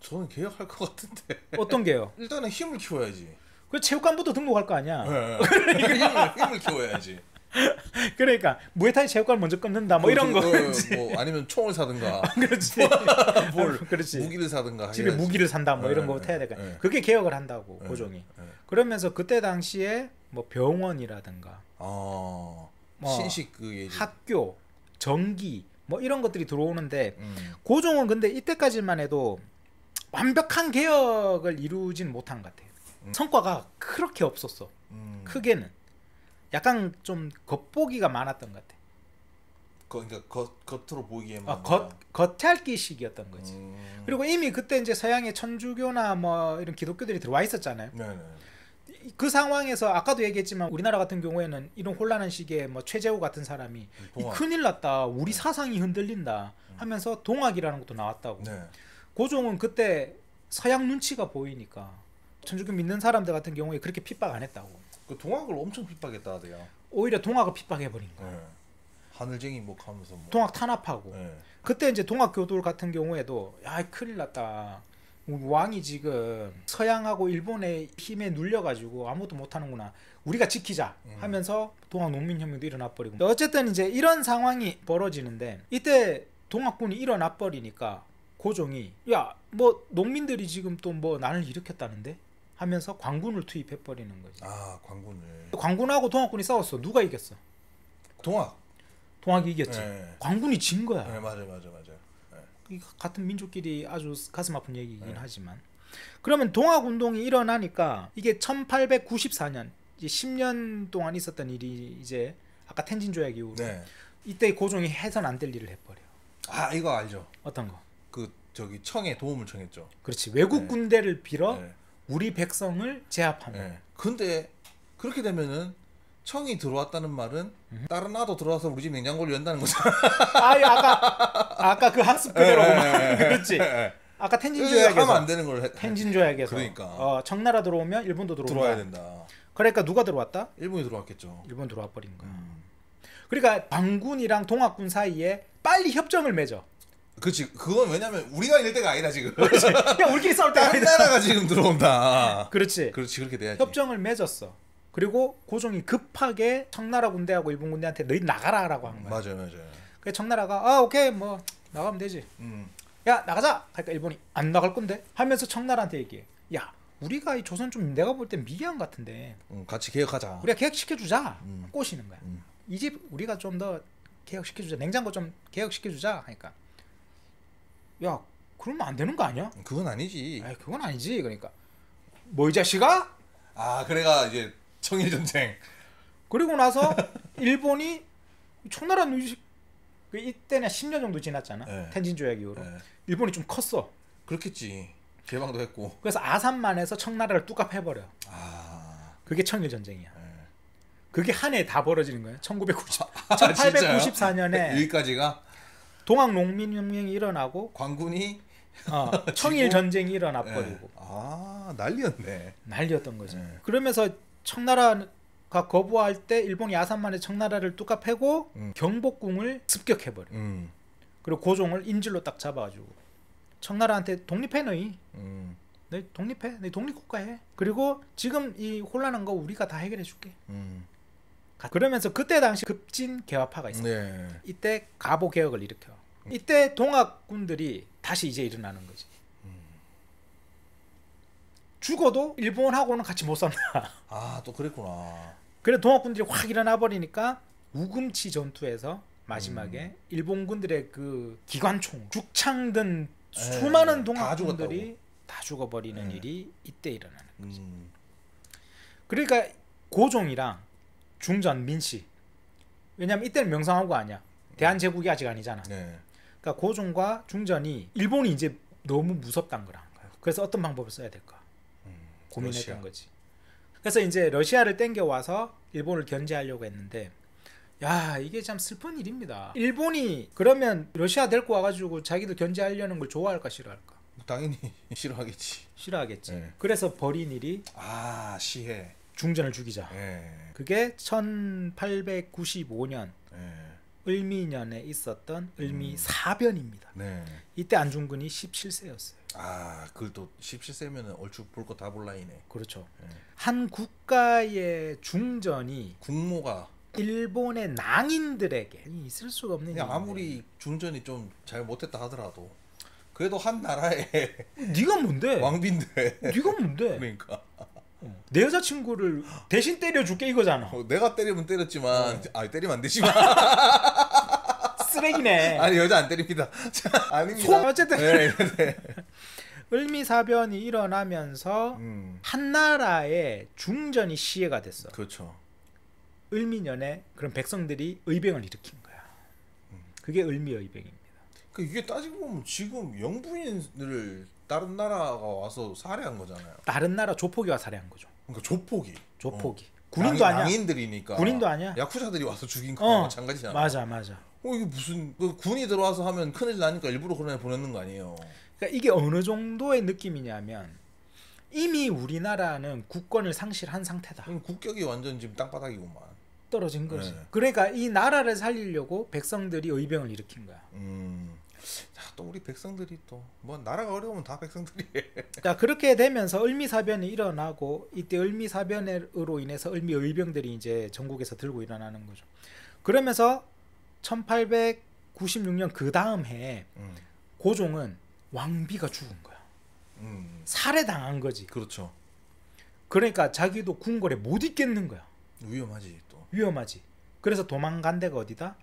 저는 개혁할 것 같은데. 어떤 개혁? 일단은 힘을 키워야지. 그 체육관부터 등록할 거 아니야. 힘을 키워야지. 그러니까 무에타이 체육관 먼저 끊는다 뭐 이런 거. 뭐 아니면 총을 사든가. 그렇지. 그렇지. 무기를 사든가. 집에 무기를 산다 뭐 이런 거부터 해야 될까. 그게 개혁을 한다고 고종이. 그러면서 그때 당시에 뭐 병원이라든가 뭐 신식 학교, 전기 뭐 이런 것들이 들어오는데 고종은 근데 이때까지만 해도 완벽한 개혁을 이루진 못한 것 같아요. 성과가 그렇게 없었어. 크게는 약간 좀 겉보기가 많았던 것 같아. 그러니까 겉으로 보기에만 겉핥기식이었던 거지. 그리고 이미 그때 이제 서양의 천주교나 뭐 이런 기독교들이 들어와 있었잖아요. 네네. 그 상황에서 아까도 얘기했지만 우리나라 같은 경우에는 이런 혼란한 시기에 뭐 최재호 같은 사람이 큰일 났다, 우리 사상이 흔들린다 하면서 동학이라는 것도 나왔다고. 네. 고종은 그때 서양 눈치가 보이니까 천주교 믿는 사람들 같은 경우에 그렇게 핍박 안 했다고. 그 동학을 엄청 핍박했다 하대요. 오히려 동학을 핍박해버린 거야. 하늘쟁이 뭐 하면서 뭐. 동학 탄압하고. 네. 그때 이제 동학 교도들 같은 경우에도 야 큰일 났다. 왕이 지금 서양하고 일본의 힘에 눌려가지고 아무것도 못하는구나. 우리가 지키자 하면서 동학 농민혁명도 일어나 버리고. 어쨌든 이제 이런 상황이 벌어지는데 이때 동학군이 일어나 버리니까 고종이 야 뭐 농민들이 지금 또 뭐 난을 일으켰다는데 하면서 관군을 투입해 버리는 거지. 아 관군을. 관군하고 동학군이 싸웠어. 누가 이겼어? 동학이 이겼지. 네. 관군이 진 거야. 네, 맞아. 네. 같은 민족끼리 아주 가슴 아픈 얘기이긴 하지만 그러면 동학 운동이 일어나니까 이게 1894년 이제 10년 동안 있었던 일이 이제 아까 텐진 조약 이후로 네. 이때 고종이 해선 안 될 일을 해버려. 아 이거 알죠. 어떤 거? 그 저기 청에 도움을 청했죠. 그렇지. 외국 네. 군대를 빌어 네. 우리 백성을 제압하는. 네. 근데 그렇게 되면은 청이 들어왔다는 말은 다른 나라도 들어와서 우리 집 냉장고를 연다는 거잖아. 아까 그 학습 그대로구만. 그렇지. 아까 텐진 조약에서 하면 안 되는 걸 텐진 조약에서 그러니까 청나라 들어오면 일본도 들어와야 된다. 그러니까 누가 들어왔다? 일본이 들어왔겠죠. 일본 들어와 버린 거야. 그러니까 반군이랑 동학군 사이에 빨리 협정을 맺어. 그렇지. 그건 왜냐면 우리가 이럴 때가 아니다 지금. 그렇지. 그냥 우리끼리 싸울 때가 다른 아니다. 나라가 지금 들어온다. 그렇지. 그렇게 돼야지. 협정을 맺었어. 그리고 고종이 급하게 청나라 군대하고 일본 군대한테 너희 나가라라고 한 거야. 맞아요. 그래서 청나라가 오케이 뭐 나가면 되지. 야 나가자. 그러니까 일본이 안 나갈 건데 하면서 청나라한테 얘기해. 야 우리가 이 조선 좀 내가 볼 땐 미개한 같은데. 같이 개혁하자. 우리가 개혁시켜주자. 꼬시는 거야. 이 집 우리가 좀 더 개혁시켜주자. 냉장고 좀 개혁시켜주자. 하니까 야 그러면 안 되는 거 아니야? 그건 아니지. 아이 그건 아니지. 그러니까 뭐 이 자식아? 아 그래가 이제 청일 전쟁. 그리고 나서 일본이 청나라 누이식 이때는 10년 정도 지났잖아. 네. 텐진 조약 이후로. 네. 일본이 좀 컸어. 그렇겠지. 개방도 했고. 그래서 아산만에서 청나라를 뚝 해버려. 아 그게 청일 전쟁이야. 네. 그게 한 해에 다 벌어지는 거야. 1990, 아, 1894년에 여기까지가 동학 농민혁명이 일어나고 관군이 청일 전쟁이 일어나 버리고. 네. 아 난리였네. 난리였던 거지. 네. 그러면서 청나라가 거부할 때 일본이 아산만에 청나라를 뚝 패고 경복궁을 습격해버려. 그리고 고종을 인질로 딱 잡아가지고 청나라한테 독립해 너희. 너희 독립해. 너희 독립국가해. 그리고 지금 이 혼란한 거 우리가 다 해결해줄게. 그러면서 그때 당시 급진 개화파가 있어. 네. 이때 가보 개혁을 일으켜. 이때 동학군들이 다시 이제 일어나는 거지. 죽어도 일본하고는 같이 못 산다. 아 또 그랬구나. 그래 동학군들이 확 일어나 버리니까 우금치 전투에서 마지막에 일본군들의 그 기관총 죽창든 수많은 동학군들이 다 죽어버리는 일이 이때 일어나는 거지. 그러니까 고종이랑 중전 민씨, 왜냐면 이때는 명성황후가 아니야. 대한제국이 아직 아니잖아. 네. 그러니까 고종과 중전이 일본이 이제 너무 무섭단 거라. 그래서 어떤 방법을 써야 될까 고민했던 러시아. 거지. 그래서 이제 러시아를 땡겨와서 일본을 견제하려고 했는데 야 이게 참 슬픈 일입니다. 일본이 그러면 러시아 데리고 와가지고 자기들 견제하려는 걸 좋아할까 싫어할까? 당연히 싫어하겠지. 싫어하겠지. 네. 그래서 벌인 일이 시해. 중전을 죽이자. 네. 그게 1895년 네. 을미년에 있었던 을미사변입니다. 네. 이때 안중근이 17세였어요. 그걸 또 17세면은 얼추 볼 거 다 볼라이네. 그렇죠. 네. 한 국가의 중전이 국모가 일본의 낭인들에게 있을 수가 없는 일인데. 아무리 중전이 좀 잘 못했다 하더라도 그래도 한 나라의 네가 뭔데? 왕비인데. 네가 뭔데? 그러니까 내 여자친구를 대신 때려줄게 이거잖아. 내가 때리면 때렸지만 때리면 안 되지만 쓰레기네. 아니 여자 안 때립니다. 아닙니다. 어쨌든 네. 을미사변이 일어나면서 한 나라의 중전이 시해가 됐어. 그렇죠. 을미년에 그런 백성들이 의병을 일으킨 거야. 그게 을미의병입니다. 이게 따지고 보면 지금 영부인을 다른 나라가 와서 살해한 거잖아요. 다른 나라 조폭이 와 살해한 거죠. 그러니까 조폭이. 군인도 아니야. 낭인들이니까. 군인도 아니야. 야쿠자들이 와서 죽인 거랑 마찬가지잖아. 맞아. 이게 무슨 군이 들어와서 하면 큰일 나니까 일부러 그런 애 보내는 거 아니에요. 그러니까 이게 어느 정도의 느낌이냐면 이미 우리나라는 국권을 상실한 상태다. 국격이 완전 지금 땅바닥이구만. 떨어진 거지. 네. 그러니까 이 나라를 살리려고 백성들이 의병을 일으킨 거야. 자, 또 우리 백성들이 또 뭐 나라가 어려우면 다 백성들이. 자, 그렇게 되면서 을미사변이 일어나고 이때 을미사변으로 인해서 을미 의병들이 이제 전국에서 들고 일어나는 거죠. 그러면서 1896년 그 다음 해에 고종은 왕비가 죽은 거야. 살해당한 거지. 그렇죠. 그러니까 자기도 궁궐에 못 있겠는 거야. 위험하지 또. 위험하지. 그래서 도망간 데가 어디다?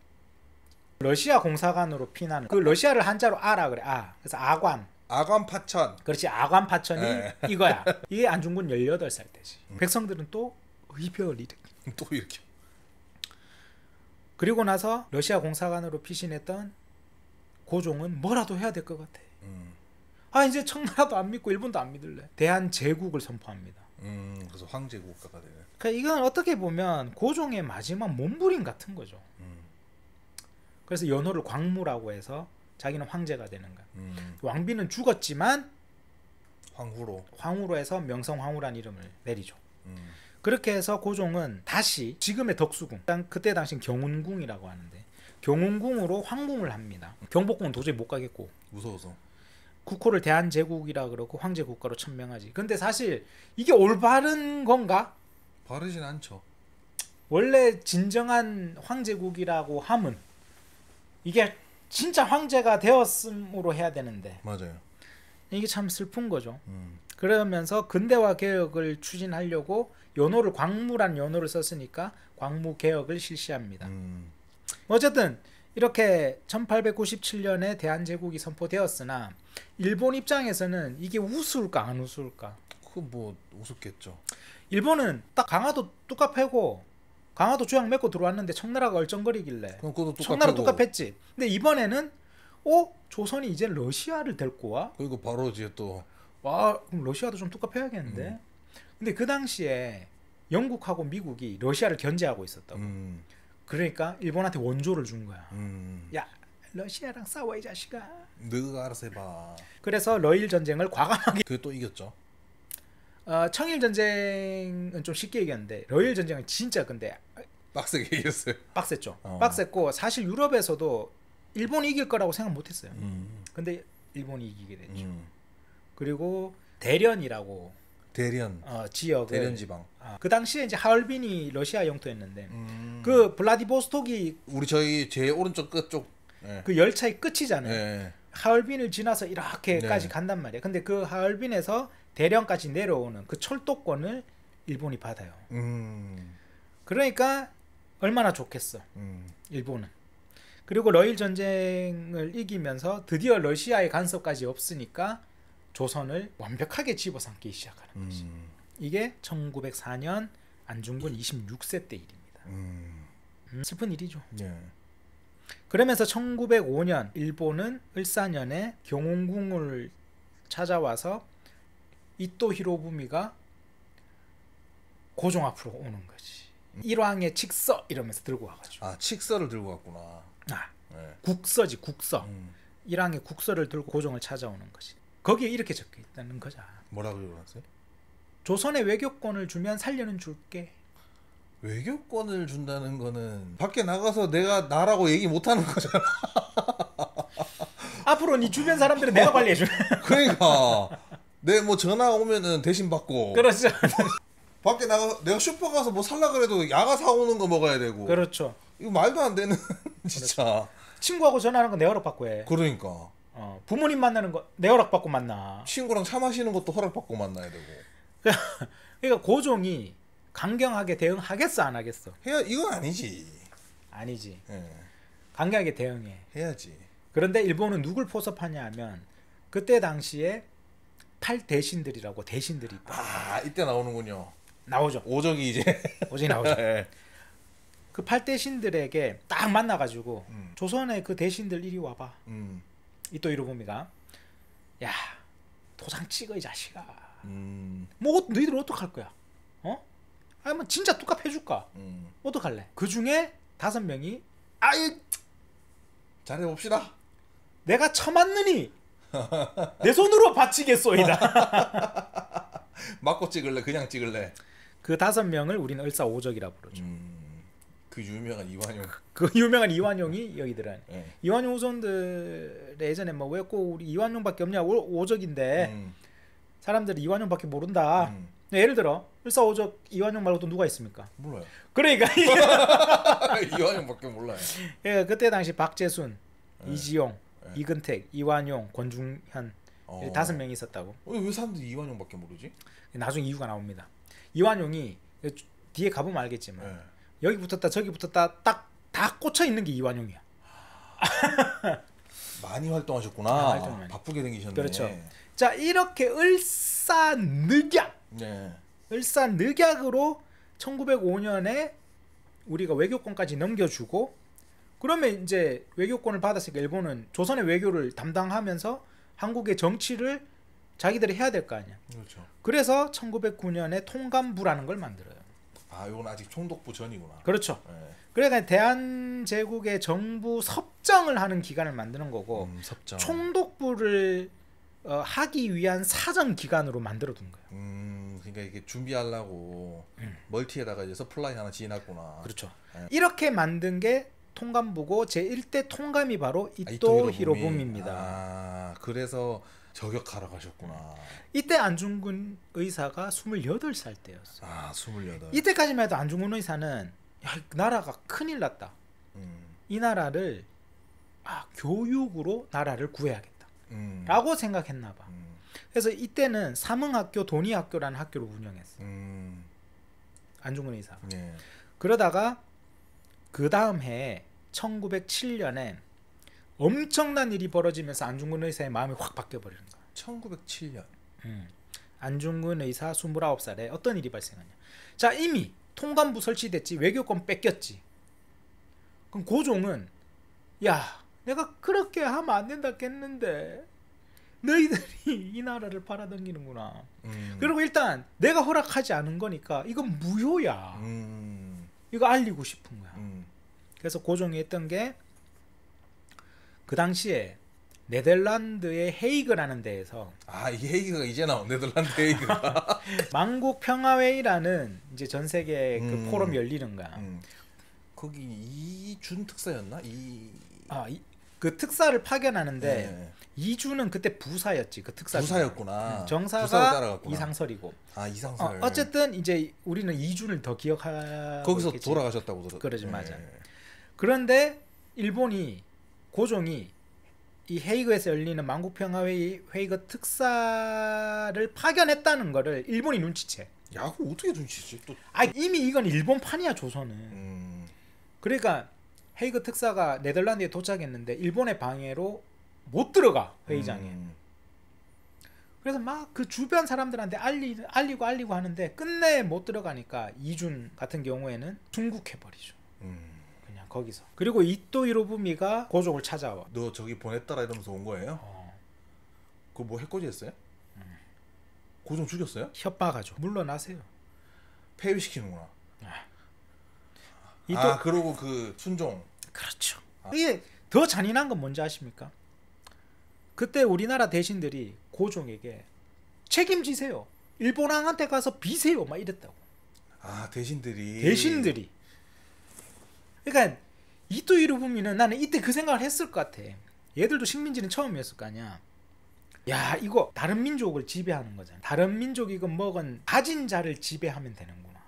러시아 공사관으로 피난을. 그 러시아를 한자로 아라 그래. 아. 그래서 아관. 아관 파천. 그렇지. 아관 파천이 네. 이거야. 이게 안중근 18살 때지. 백성들은 또 의병을 일으키. 또 이렇게. 그리고 나서 러시아 공사관으로 피신했던 고종은 뭐라도 해야 될 것 같아. 아, 이제 청나라도 안 믿고 일본도 안 믿을래. 대한제국을 선포합니다. 그래서 황제 국가가 되네. 그러니까 이건 어떻게 보면 고종의 마지막 몸부림 같은 거죠. 그래서 연호를 광무라고 해서 자기는 황제가 되는 거야. 왕비는 죽었지만 황후로 해서 명성황후라는 이름을 내리죠. 그렇게 해서 고종은 다시 지금의 덕수궁, 그때 당시 경운궁이라고 하는데 경운궁으로 황궁을 합니다. 경복궁은 도저히 못 가겠고 무서워서 국호를 대한제국이라 그러고 황제 국가로 천명하지. 근데 사실 이게 올바른 건가? 바르진 않죠. 원래 진정한 황제국이라고 함은 이게 진짜 황제가 되었음으로 해야 되는데 맞아요. 이게 참 슬픈 거죠. 그러면서 근대화 개혁을 추진하려고 연호를 광무란 연호를 썼으니까 광무 개혁을 실시합니다. 어쨌든 이렇게 1897년에 대한제국이 선포되었으나 일본 입장에서는 이게 우스울까 안 우스울까? 그 뭐 우습겠죠. 일본은 딱 강화도 뚝갑 패고 강화도 조약 맺고 들어왔는데 청나라가 얼쩡거리길래 청나라 뚝갑 했지. 근데 이번에는 조선이 이제 러시아를 데리고 와? 그리고 바로 이제 또 와, 그럼 러시아도 좀 뚝갑 해야겠는데. 근데 그 당시에 영국하고 미국이 러시아를 견제하고 있었다고. 그러니까 일본한테 원조를 준 거야. 야, 러시아랑 싸워 이 자식아. 너가 알아서 해봐. 그래서 러일 전쟁을 과감하게. 그게 또 이겼죠. 청일 전쟁은 좀 쉽게 이겼는데 러일 전쟁은 진짜 근데 빡세게 이겼어요. 빡셌죠. 빡셌고 사실 유럽에서도 일본이 이길 거라고 생각 못했어요. 근데 일본이 이기게 됐죠. 그리고 대련이라고 지역을 대련 지방. 그 당시에 이제 하얼빈이 러시아 영토였는데 그 블라디보스톡이 우리 저희 제 오른쪽 끝 쪽. 네. 그 열차의 끝이잖아요. 네. 하얼빈을 지나서 이렇게까지 간단 말이에요. 근데 그 하얼빈에서 대련까지 내려오는 그 철도권을 일본이 받아요. 그러니까 얼마나 좋겠어. 일본은. 그리고 러일 전쟁을 이기면서 드디어 러시아의 간섭까지 없으니까 조선을 완벽하게 집어삼기 시작하는 것이. 이게 1904년 안중근 26세 때 일입니다. 슬픈 일이죠. 네. 그러면서 1905년 일본은 을사년에 경운궁을 찾아와서 이토 히로부미가 고종 앞으로 오는 거지. 일왕의 칙서 이러면서 들고 와가지고. 아, 칙서를 들고 왔구나. 네. 국서지 국서. 일왕의 국서를 들고 고종을 찾아오는 거지. 거기에 이렇게 적혀 있다는 거죠. 뭐라고 적어놨어요? 조선의 외교권을 주면 살려는 줄게. 외교권을 준다는 거는 밖에 나가서 내가 나라고 얘기 못하는 거잖아. 앞으로 네 주변 사람들은 내가 관리해줘. 그러니까 내 뭐 전화 오면은 대신 받고. 그렇죠. 밖에 나가 내가 슈퍼 가서 뭐 살라 그래도 야가 사오는 거 먹어야 되고. 그렇죠. 이거 말도 안 되는 진짜. 그렇죠. 친구하고 전화하는 거 내 허락받고 해. 그러니까. 부모님 만나는 거 내 허락받고 만나. 친구랑 차 마시는 것도 허락받고 만나야 되고. 그러니까 고종이 강경하게 대응하겠어 안 하겠어? 이건 아니지. 아니지. 예. 강경하게 대응해. 해야지. 그런데 일본은 누굴 포섭하냐 하면 그때 당시에 8대신들이라고 대신들이 있다. 아, 이때 나오는군요. 나오죠. 오적이 이제 오적이 나오죠. 네. 그 8대신들에게 딱 만나가지고 조선의 그 대신들 이리 와봐. 이토 히로부미가 야 도장 찍어 이 자식아. 뭐 너희들 어떡할 거야? 아니면 진짜 뚝갑 해줄까? 어떡할래? 그 중에 5명이 아이 잘해봅시다. 내가 처맞느니 내 손으로 바치겠소이다. 맞고 찍을래? 그냥 찍을래? 그 5명을 우리는 을사오적이라 부르죠. 그 유명한 이완용. 그 유명한 이완용이 여기 들어요. 네. 이완용 후손들 예전에 뭐 왜 꼭 우리 이완용밖에 없냐 오적인데 사람들이 이완용밖에 모른다. 예를 들어 일사오적 이완용 말고 또 누가 있습니까? 몰라요. 그러니까 이완용밖에 몰라요. 예, 그때 당시 박재순, 이지용, 이근택, 이완용, 권중현 5명이 있었다고. 왜 사람들이 이완용밖에 모르지? 나중에 이유가 나옵니다. 이완용이 뒤에 가보면 알겠지만 여기 붙었다 저기 붙었다 딱 다 꽂혀 있는 게 이완용이야. 많이 활동하셨구나. 바쁘게 댕기셨네. 그렇죠. 자, 이렇게 을사늑약, 을사늑약으로 1905년에 우리가 외교권까지 넘겨주고, 그러면 이제 외교권을 받았으니까 일본은 조선의 외교를 담당하면서 한국의 정치를 자기들이 해야 될 거 아니야. 그렇죠. 그래서 1909년에 통감부라는 걸 만들어요. 아, 이건 아직 총독부 전이구나. 그렇죠. 그러니까 대한제국의 정부 섭정을 하는 기관을 만드는 거고, 섭정. 총독부를 하기 위한 사정 기관으로 만들어둔 거예요. 그러니까 이게 준비하려고 멀티에다가 이제 서플라이 하나 지어놨구나. 그렇죠. 이렇게 만든 게 통감부고 제1대 통감이 바로 이토 히로부미입니다. 아, 그래서 저격하러 가셨구나. 이때 안중근 의사가 28살 때였어. 아, 28. 이때까지만 해도 안중근 의사는 야, 나라가 큰일 났다. 이 나라를 교육으로 나라를 구해야겠다. 라고 생각했나 봐. 그래서 이때는 삼흥학교, 돈이학교라는 학교를 운영했어. 안중근 의사가. 그러다가 그 다음 해에 1907년에 엄청난 일이 벌어지면서 안중근 의사의 마음이 확 바뀌어버리는 거야. 1907년. 안중근 의사 29살에 어떤 일이 발생하냐. 자, 이미 통감부 설치됐지, 외교권 뺏겼지. 그럼 고종은 야, 내가 그렇게 하면 안 된다 했는데 너희들이 이 나라를 팔아당기는구나. 그리고 일단 내가 허락하지 않은 거니까 이건 무효야. 이거 알리고 싶은 거야. 그래서 고종이 했던 게 그 당시에 네덜란드의 헤이그라는 데에서 이 헤이그가 이제 나온 네덜란드 헤이그가 만국 평화회의라는 이제 전 세계 그 포럼 열리는 거야. 거기 이준 특사였나? 그 특사를 파견하는데 이준은 그때 부사였지. 그 특사 부사였구나. 정사가 이상설이고. 이상설. 어쨌든 이제 우리는 이준을 더 기억하고 거기서 있겠지. 돌아가셨다고 들었. 그러지 맞아. 그런데 일본이 고종이 이 헤이그에서 열리는 만국평화회의 회의가 특사를 파견했다는 거를 일본이 눈치채. 야, 그거 어떻게 눈치채지? 또. 이미 이건 일본판이야 조선은. 그러니까 헤이그 특사가 네덜란드에 도착했는데 일본의 방해로 못 들어가 회의장에. 그래서 막 그 주변 사람들한테 알리고 하는데 끝내 못 들어가니까 이준 같은 경우에는 순국해버리죠. 그냥 거기서. 그리고 이토 히로부미가 고종을 찾아와. 너 저기 보냈다라 이러면서 온 거예요? 그거 뭐 해코지 했어요? 고종 죽였어요? 협박하죠. 물러나세요. 폐위시키는구나. 그러고 그 순종. 그렇죠. 이게 더 잔인한 건 뭔지 아십니까? 그때 우리나라 대신들이 고종에게 책임지세요. 일본 왕한테 가서 비세요. 막 이랬다고. 대신들이. 그러니까 이토 히로부미는 나는 이때 그 생각을 했을 것 같아. 얘들도 식민지는 처음이었을 거 아니야. 야, 이거 다른 민족을 지배하는 거잖아. 다른 민족이건 뭐건 가진 자를 지배하면 되는구나.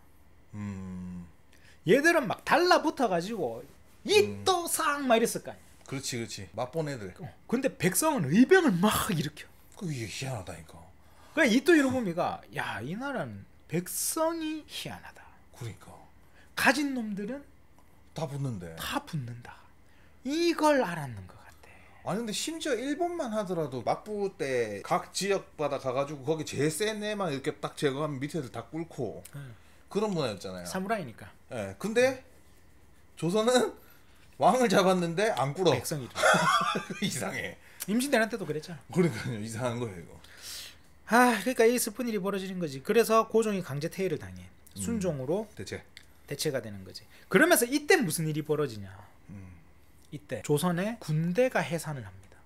얘들은 막 달라붙어가지고 이또상 막 이랬을 거 아니야. 그렇지. 맛본 애들. 근데 백성은 의병을 막 일으켜. 그게 희한하다니까. 그러니까 이토 히로부미가 야, 이 나라는 백성이 희한하다. 그러니까. 가진 놈들은 다 붙는다. 이걸 알았는 것 같아. 아니 근데 심지어 일본만 하더라도 막부 때 각 지역마다 가가지고 거기 제일 센 애만 이렇게 딱 제거하면 밑에 애들 다 꿇고 그런 문화였잖아요. 사무라이니까. 네, 근데 조선은 왕을 잡았는데 안 꿇어. 백성이 이상해. 임신대란 때도 그랬잖아. 그러니까요, 이상한 거예요 이거. 그러니까 이 슬픈 일이 벌어지는 거지. 그래서 고종이 강제 퇴위를 당해. 순종으로 대체가 되는 거지. 그러면서 이때 무슨 일이 벌어지냐. 이때 조선의 군대가 해산을 합니다.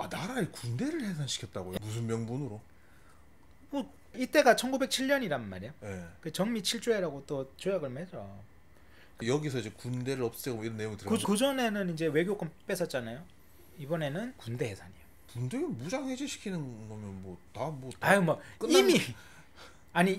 나라의 군대를 해산시켰다고요? 무슨 명분으로? 이때가 1907년이란 말이야. 네. 그 정미 7조회라고 또 조약을 맺어. 여기서 이제 군대를 없애고 이런 내용이 들어가. 그 전에는 이제 외교권 뺏었잖아요. 이번에는 군대 해산이에요. 군대 무장 해제시키는 거면 뭐 아유 뭐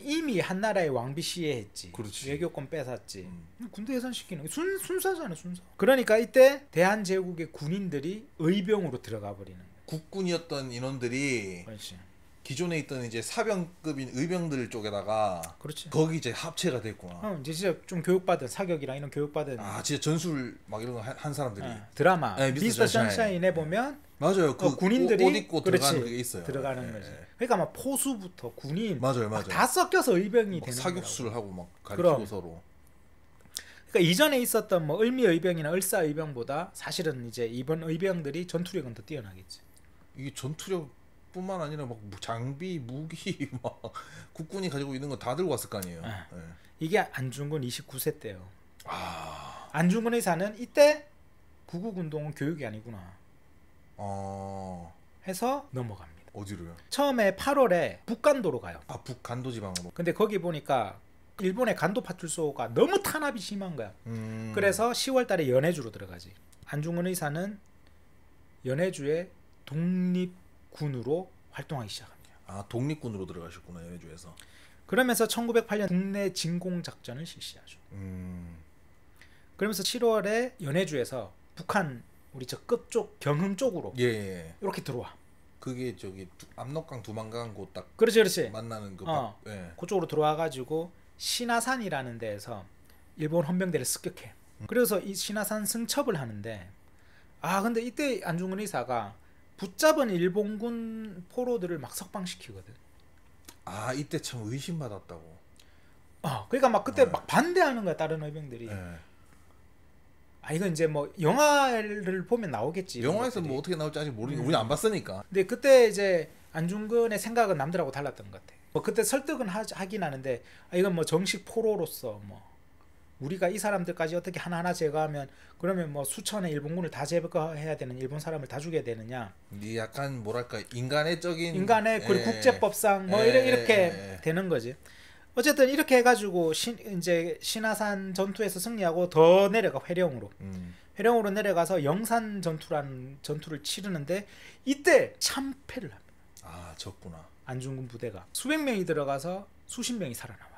이미 한 나라의 왕비 시해했지. 그렇지. 외교권 뺏었지. 군대 해산시키는 순서잖아 순서. 그러니까 이때 대한제국의 군인들이 의병으로 들어가 버리는 거야. 국군이었던 인원들이 그렇지. 기존에 있던 이제 사병급인 의병들 쪽에다가 그렇지. 거기 이제 합체가 됐구나. 이제 진짜 좀 교육받은 사격이랑 이런 교육받은 진짜 전술 막 이런 거 한 사람들이 드라마 네, 미스터 선샤인에 보면 맞아요. 그 군인들이 옷 입고 들어가는 게 있어요. 들어가는 거지. 그러니까 막 포수부터 군인 맞아요. 다 섞여서 의병이 되는 사격수를 거라고. 하고 막 가르치고 서로. 그러니까 이전에 있었던 뭐 을미 의병이나 을사 의병보다 사실은 이제 이번 의병들이 전투력은 더 뛰어나겠지. 이게 전투력뿐만 아니라 막 장비, 무기 막 국군이 가지고 있는 거 다 들고 왔을 거 아니에요. 네. 이게 안중근 29세 때요. 안중근 의사는 이때 구국운동은 교육이 아니구나. 해서 넘어갑니다. 어디로요? 처음에 8월에 북간도로 가요. 북간도 지방으로. 근데 거기 보니까 일본의 간도 파출소가 너무 탄압이 심한 거야. 그래서 10월 달에 연해주로 들어가지. 안중근 의사는 연해주의 독립군으로 활동하기 시작합니다. 독립군으로 들어가셨구나, 연해주에서. 그러면서 1908년 국내 진공 작전을 실시하죠. 그러면서 7월에 연해주에서 북한 우리 저 끝쪽 경흥 쪽으로 이렇게 들어와. 그게 저기 압록강 두만강 곳 딱 그렇지 만나는 그 그쪽으로 들어와 가지고 신화산이라는 데에서 일본 헌병대를 습격해. 그래서 이 신화산 승첩을 하는데 근데 이때 안중근 의사가 붙잡은 일본군 포로들을 막 석방시키거든. 이때 참 의심받았다고. 그러니까 막 그때 막 반대하는 거야 다른 의병들이. 이건 이제 뭐 영화를 보면 나오겠지. 영화에서 뭐 어떻게 나올지 아직 모르니까 우리 안 봤으니까. 근데 그때 이제 안중근의 생각은 남들하고 달랐던 것 같아. 뭐 그때 설득은 하긴 하는데 이건 뭐 정식 포로로서 뭐 우리가 이 사람들까지 어떻게 하나하나 제거하면 그러면 뭐 수천의 일본군을 다 제거해야 되는 일본 사람을 다 죽여야 되느냐. 약간 뭐랄까 인간의 그리고 국제법상 뭐 이렇게 되는 거지. 어쨌든 이렇게 해가지고 이제 신화산 전투에서 승리하고 더 내려가 회령으로 내려가서 영산 전투라는 전투를 치르는데 이때 참패를 합니다. 졌구나. 안중근 부대가 수백 명이 들어가서 수십 명이 살아남아요.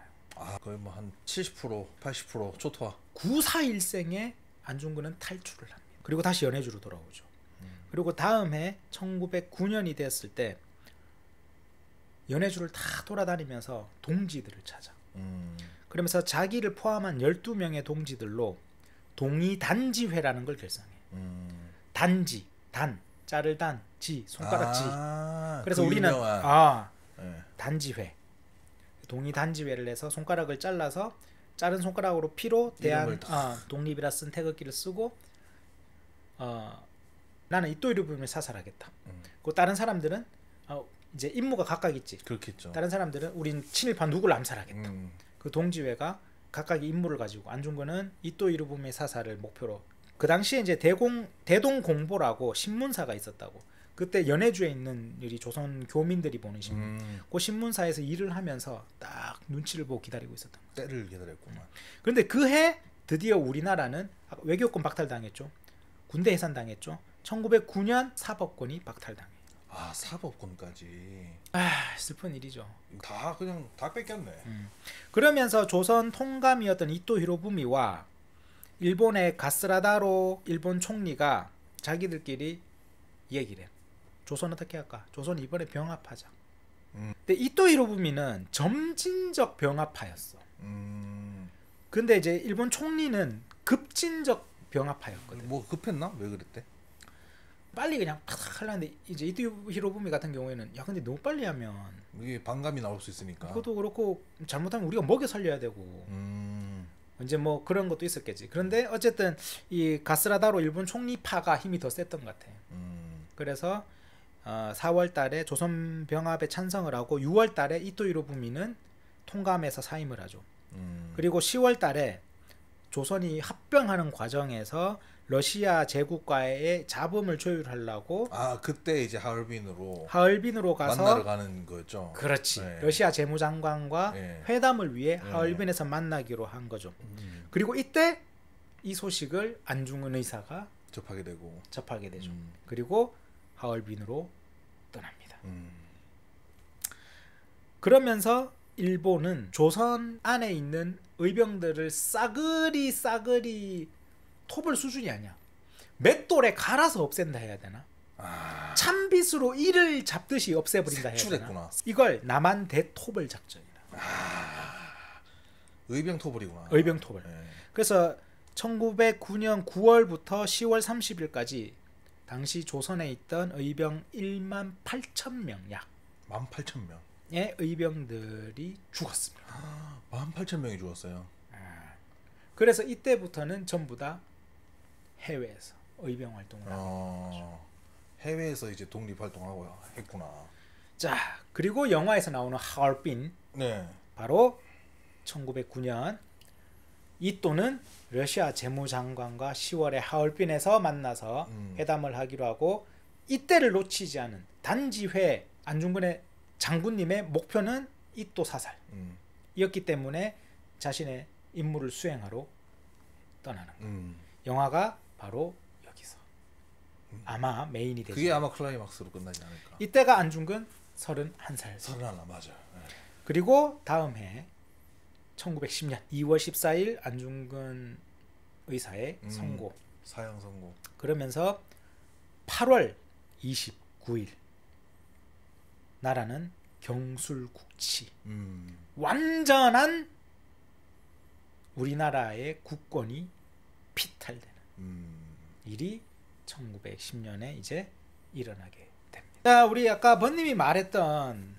거의 뭐 한 70% 80% 초토화. 941생에 안중근은 탈출을 합니다. 그리고 다시 연해주로 돌아오죠. 그리고 다음 해 1909년이 됐을 때 연해주를 다 돌아다니면서 동지들을 찾아. 그러면서 자기를 포함한 12명의 동지들로 동의단지회라는 걸 결성해. 단지, 자를 단, 지, 손가락 지. 그래서 우리는 단지회. 동의단지회를 해서 손가락을 잘라서 자른 손가락으로 피로 대한 독립이라 쓴 태극기를 쓰고 나는 이토이루부미를 사살하겠다. 그 다른 사람들은 이제 임무가 각각 있지. 그렇겠죠. 다른 사람들은 우린 친일파 누구를 암살하겠다. 그 동지회가 각각의 임무를 가지고 안중근은 이토 이루부미의 사살을 목표로. 그 당시에 이제 대동공보라고 신문사가 있었다고. 그때 연해주에 있는 우리 조선 교민들이 보는 신문. 그 신문사에서 일을 하면서 딱 눈치를 보고 기다리고 있었던 거야. 때를 기다렸구만. 그런데 그 해 드디어 우리나라는 외교권 박탈당했죠. 군대 해산당했죠. 1909년 사법권이 박탈당해. 사법권까지. 슬픈 일이죠. 다 뺏겼네. 그러면서 조선 통감이었던 이토 히로부미와 일본의 가스라다로 일본 총리가 자기들끼리 얘기를 해. 조선 어떻게 할까? 조선 이번에 병합하자. 근데 이토 히로부미는 점진적 병합파였어. 근데 이제 일본 총리는 급진적 병합파였거든. 뭐 급했나? 왜 그랬대? 빨리 그냥 팍 하려는데 이제 이토 히로부미 같은 경우에는 근데 너무 빨리 하면 이게 반감이 나올 수 있으니까. 그것도 그렇고 잘못하면 우리가 먹여 살려야 되고 이제 뭐 그런 것도 있었겠지. 그런데 어쨌든 이 가스라다로 일본 총리파가 힘이 더 셌던 것 같아. 그래서 4월 달에 조선 병합에 찬성을 하고 6월 달에 이토 히로부미는 통감에서 사임을 하죠. 그리고 10월 달에 조선이 합병하는 과정에서 러시아 제국과의 잡음을 조율하려고 그때 이제 하얼빈으로 가서 만나러 가는 거죠. 그렇지. 러시아 재무장관과 회담을 위해 하얼빈에서 만나기로 한 거죠. 그리고 이때 이 소식을 안중근 의사가 접하게 되죠. 그리고 하얼빈으로 떠납니다. 그러면서 일본은 조선 안에 있는 의병들을 싸그리 토벌 수준이 아니야. 맷돌에 갈아서 없앤다 해야 되나? 찬빗으로 이를 잡듯이 없애버린다 해야 되나? 이걸 남한 대토벌 작전이다. 의병 토벌이구나. 의병 토벌. 네. 그래서 1909년 9월부터 10월 30일까지 당시 조선에 있던 의병 1만 8천 명 약. 18,000명의 의병들이 죽었습니다. 18,000명이 죽었어요. 그래서 이때부터는 전부 다 해외에서 의병 활동을 하고 해외에서 이제 독립 활동하고 했구나. 자, 그리고 영화에서 나오는 하얼빈. 네. 바로 1909년 이또는 러시아 재무장관과 10월에 하얼빈에서 만나서 회담을 하기로 하고 이때를 놓치지 않은 단지회 안중근의 장군님의 목표는 이또 사살이었기 때문에 자신의 임무를 수행하러 떠나는 거예요. 영화가 바로 여기서 아마 메인이 되죠. 그게 아마 클라이막스로 끝나지 않을까. 이때가 안중근 31살. 31 맞아. 네. 그리고 다음 해 1910년 2월 14일 안중근 의사의 선고. 사형 선고. 그러면서 8월 29일 나라는 경술국치. 완전한 우리나라의 국권이 피탈되는 일이 1910년에 이제 일어나게 됩니다. 자, 우리 아까 번님이 말했던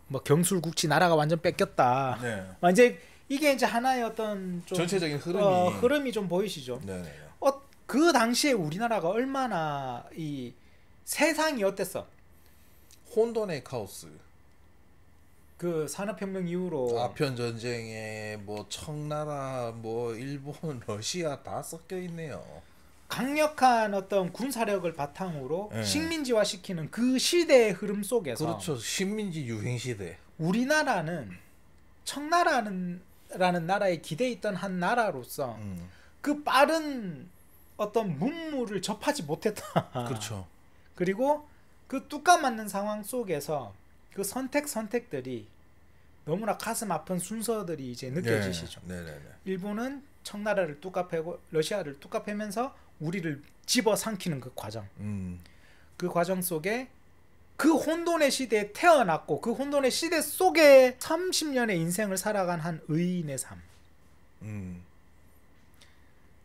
뭐 경술국치 나라가 완전 뺏겼다. 네. 이제 이게 이제 하나의 어떤 좀 전체적인 흐름이 좀 보이시죠? 네. 그 당시에 우리나라가 얼마나 이 세상이 어땠어? 혼돈의 카오스. 그 산업혁명 이후로 아편 전쟁에 뭐 청나라, 뭐 일본, 러시아 다 섞여 있네요. 강력한 어떤 군사력을 바탕으로 식민지화 시키는 그 시대의 흐름 속에서 그렇죠. 식민지 유행 시대. 우리나라는 청나라라는 나라에 기대에 있던 한 나라로서 그 빠른 어떤 문물을 접하지 못했다. 그렇죠. 그리고 그 뚜까 맞는 상황 속에서 그 선택들이 너무나 가슴 아픈 순서들이 이제 느껴지시죠. 일본은 청나라를 뚜까 패고 러시아를 뚜까 패면서 우리를 집어삼키는 그 과정. 그 과정 속에 그 혼돈의 시대에 태어났고 그 혼돈의 시대 속에 30년의 인생을 살아간 한 의인의 삶.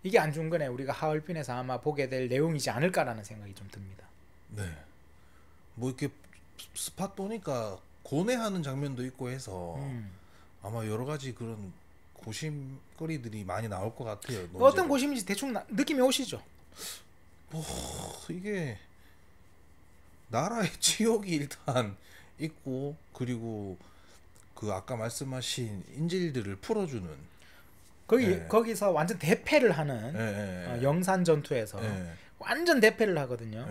이게 안중근의 우리가 하얼빈에서 아마 보게 될 내용이지 않을까라는 생각이 좀 듭니다. 네. 뭐 이렇게 스팟 보니까 고뇌하는 장면도 있고 해서 아마 여러 가지 그런 고심거리들이 많이 나올 것 같아요. 논제로. 어떤 고심인지 대충 느낌이 오시죠? 뭐 이게 나라의 지옥이 일단 있고 그리고 그 아까 말씀하신 인질들을 풀어주는 거기서 완전 대패를 하는 영산 전투에서 완전 대패를 하거든요.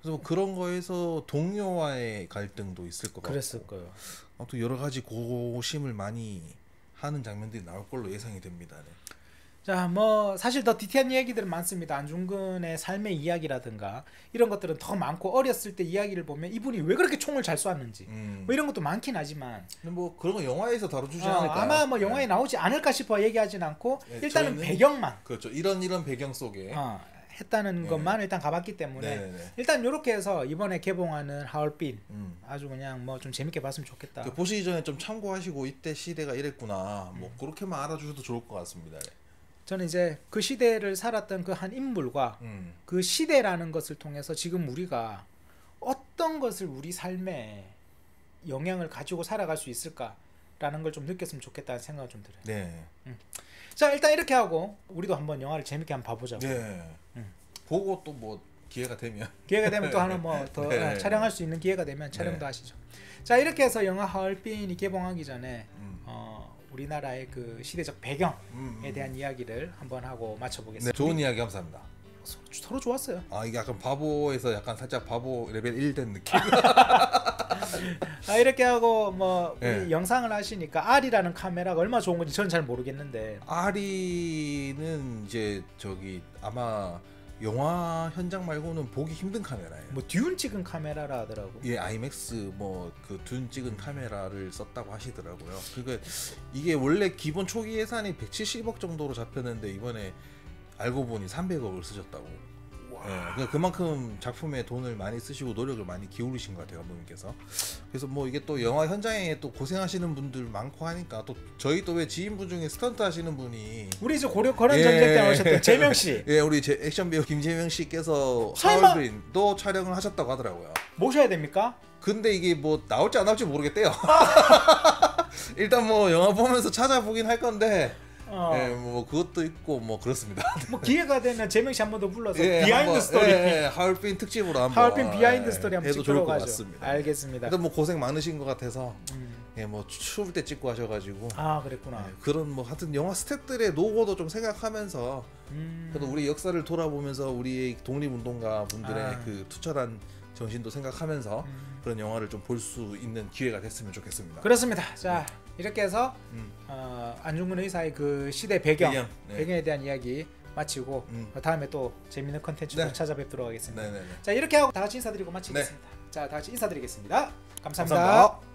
그래서 그런 거에서 동료와의 갈등도 있을 것 그랬을 같고 거예요. 아무튼 여러 가지 고심을 많이 하는 장면들이 나올 걸로 예상이 됩니다. 네. 자, 뭐 사실 더 디테일한 이야기들은 많습니다. 안중근의 삶의 이야기라든가 이런 것들은 더 많고 어렸을 때 이야기를 보면 이분이 왜 그렇게 총을 잘 쏘았는지 뭐 이런 것도 많긴 하지만 뭐 그런 거 영화에서 다뤄주지 않을까? 아마 뭐 영화에 나오지 않을까 싶어 얘기하진 않고 일단은 배경만 그렇죠. 이런 배경 속에 했다는 것만 일단 가봤기 때문에 일단 이렇게 해서 이번에 개봉하는 하얼빈 아주 그냥 뭐 좀 재밌게 봤으면 좋겠다. 보시기 전에 좀 참고하시고 이때 시대가 이랬구나 뭐 그렇게만 알아주셔도 좋을 것 같습니다. 저는 이제 그 시대를 살았던 그 한 인물과 그 시대라는 것을 통해서 지금 우리가 어떤 것을 우리 삶에 영향을 가지고 살아갈 수 있을까라는 걸 좀 느꼈으면 좋겠다는 생각을 좀 들어요. 네. 자, 일단 이렇게 하고 우리도 한번 영화를 재밌게 한번 봐보자고. 네. 보고 또 뭐 기회가 되면 또 하나 뭐 더 촬영할 수 있는 기회가 되면 촬영도 하시죠. 자, 이렇게 해서 영화 하얼빈이 개봉하기 전에 우리나라의 그 시대적 배경에 대한 이야기를 한번 하고 마쳐보겠습니다. 좋은 이야기 감사합니다. 서로 좋았어요. 이게 약간 바보에서 약간 살짝 바보 레벨 1 된 느낌. 이렇게 하고 뭐 네. 영상을 하시니까 R이라는 카메라가 얼마나 좋은 건지 저는 잘 모르겠는데 R이는 이제 저기 아마 영화 현장 말고는 보기 힘든 카메라예요. 뭐 듄 찍은 카메라라 하더라고. 예, 아이맥스 뭐 그 듄 찍은 카메라를 썼다고 하시더라고요. 그러니까 이게 원래 기본 초기 예산이 170억 정도로 잡혔는데 이번에 알고 보니 300억을 쓰셨다고. 예, 그러니까 그만큼 작품에 돈을 많이 쓰시고 노력을 많이 기울이신 것 같아요, 감독님께서. 그래서 뭐 이게 또 영화 현장에 또 고생하시는 분들 많고 하니까 또 저희 또 왜 지인분 중에 스턴트 하시는 분이 우리 이제 고려 거란 전쟁 때 오셨던 재명 씨. 예, 우리 제 액션 배우 김재명 씨께서 설마- 하얼빈도 촬영을 하셨다고 하더라고요. 모셔야 됩니까? 근데 이게 뭐 나올지 안 나올지 모르겠대요. 일단 뭐 영화 보면서 찾아보긴 할 건데, 예, 뭐 그것도 있고 뭐 그렇습니다. 뭐 기회가 되면 재명 씨 한 번 더 불러서 예, 비하인드 한번, 스토리. 예, 하얼빈 특집으로 한번 하얼빈 비하인드 스토리 한번 해도 찍도록 좋을 것 하죠. 같습니다. 알겠습니다. 일단 뭐 고생 많으신 것 같아서 예, 뭐 추울 때 찍고 하셔가지고 그랬구나. 예, 그런 뭐 하여튼 영화 스태프들의 노고도 좀 생각하면서 그래도 우리 역사를 돌아보면서 우리의 독립운동가 분들의 그 투철한 정신도 생각하면서 그런 영화를 좀 볼 수 있는 기회가 됐으면 좋겠습니다. 그렇습니다. 자 이렇게 해서 안중근 의사의 그 시대 배경에 대한 이야기 마치고 다음에 또 재밌는 컨텐츠로 네. 찾아뵙도록 하겠습니다. 네네네. 자 이렇게 하고 다 같이 인사드리고 마치겠습니다. 자 다 같이 인사드리겠습니다. 감사합니다. 감사합니다.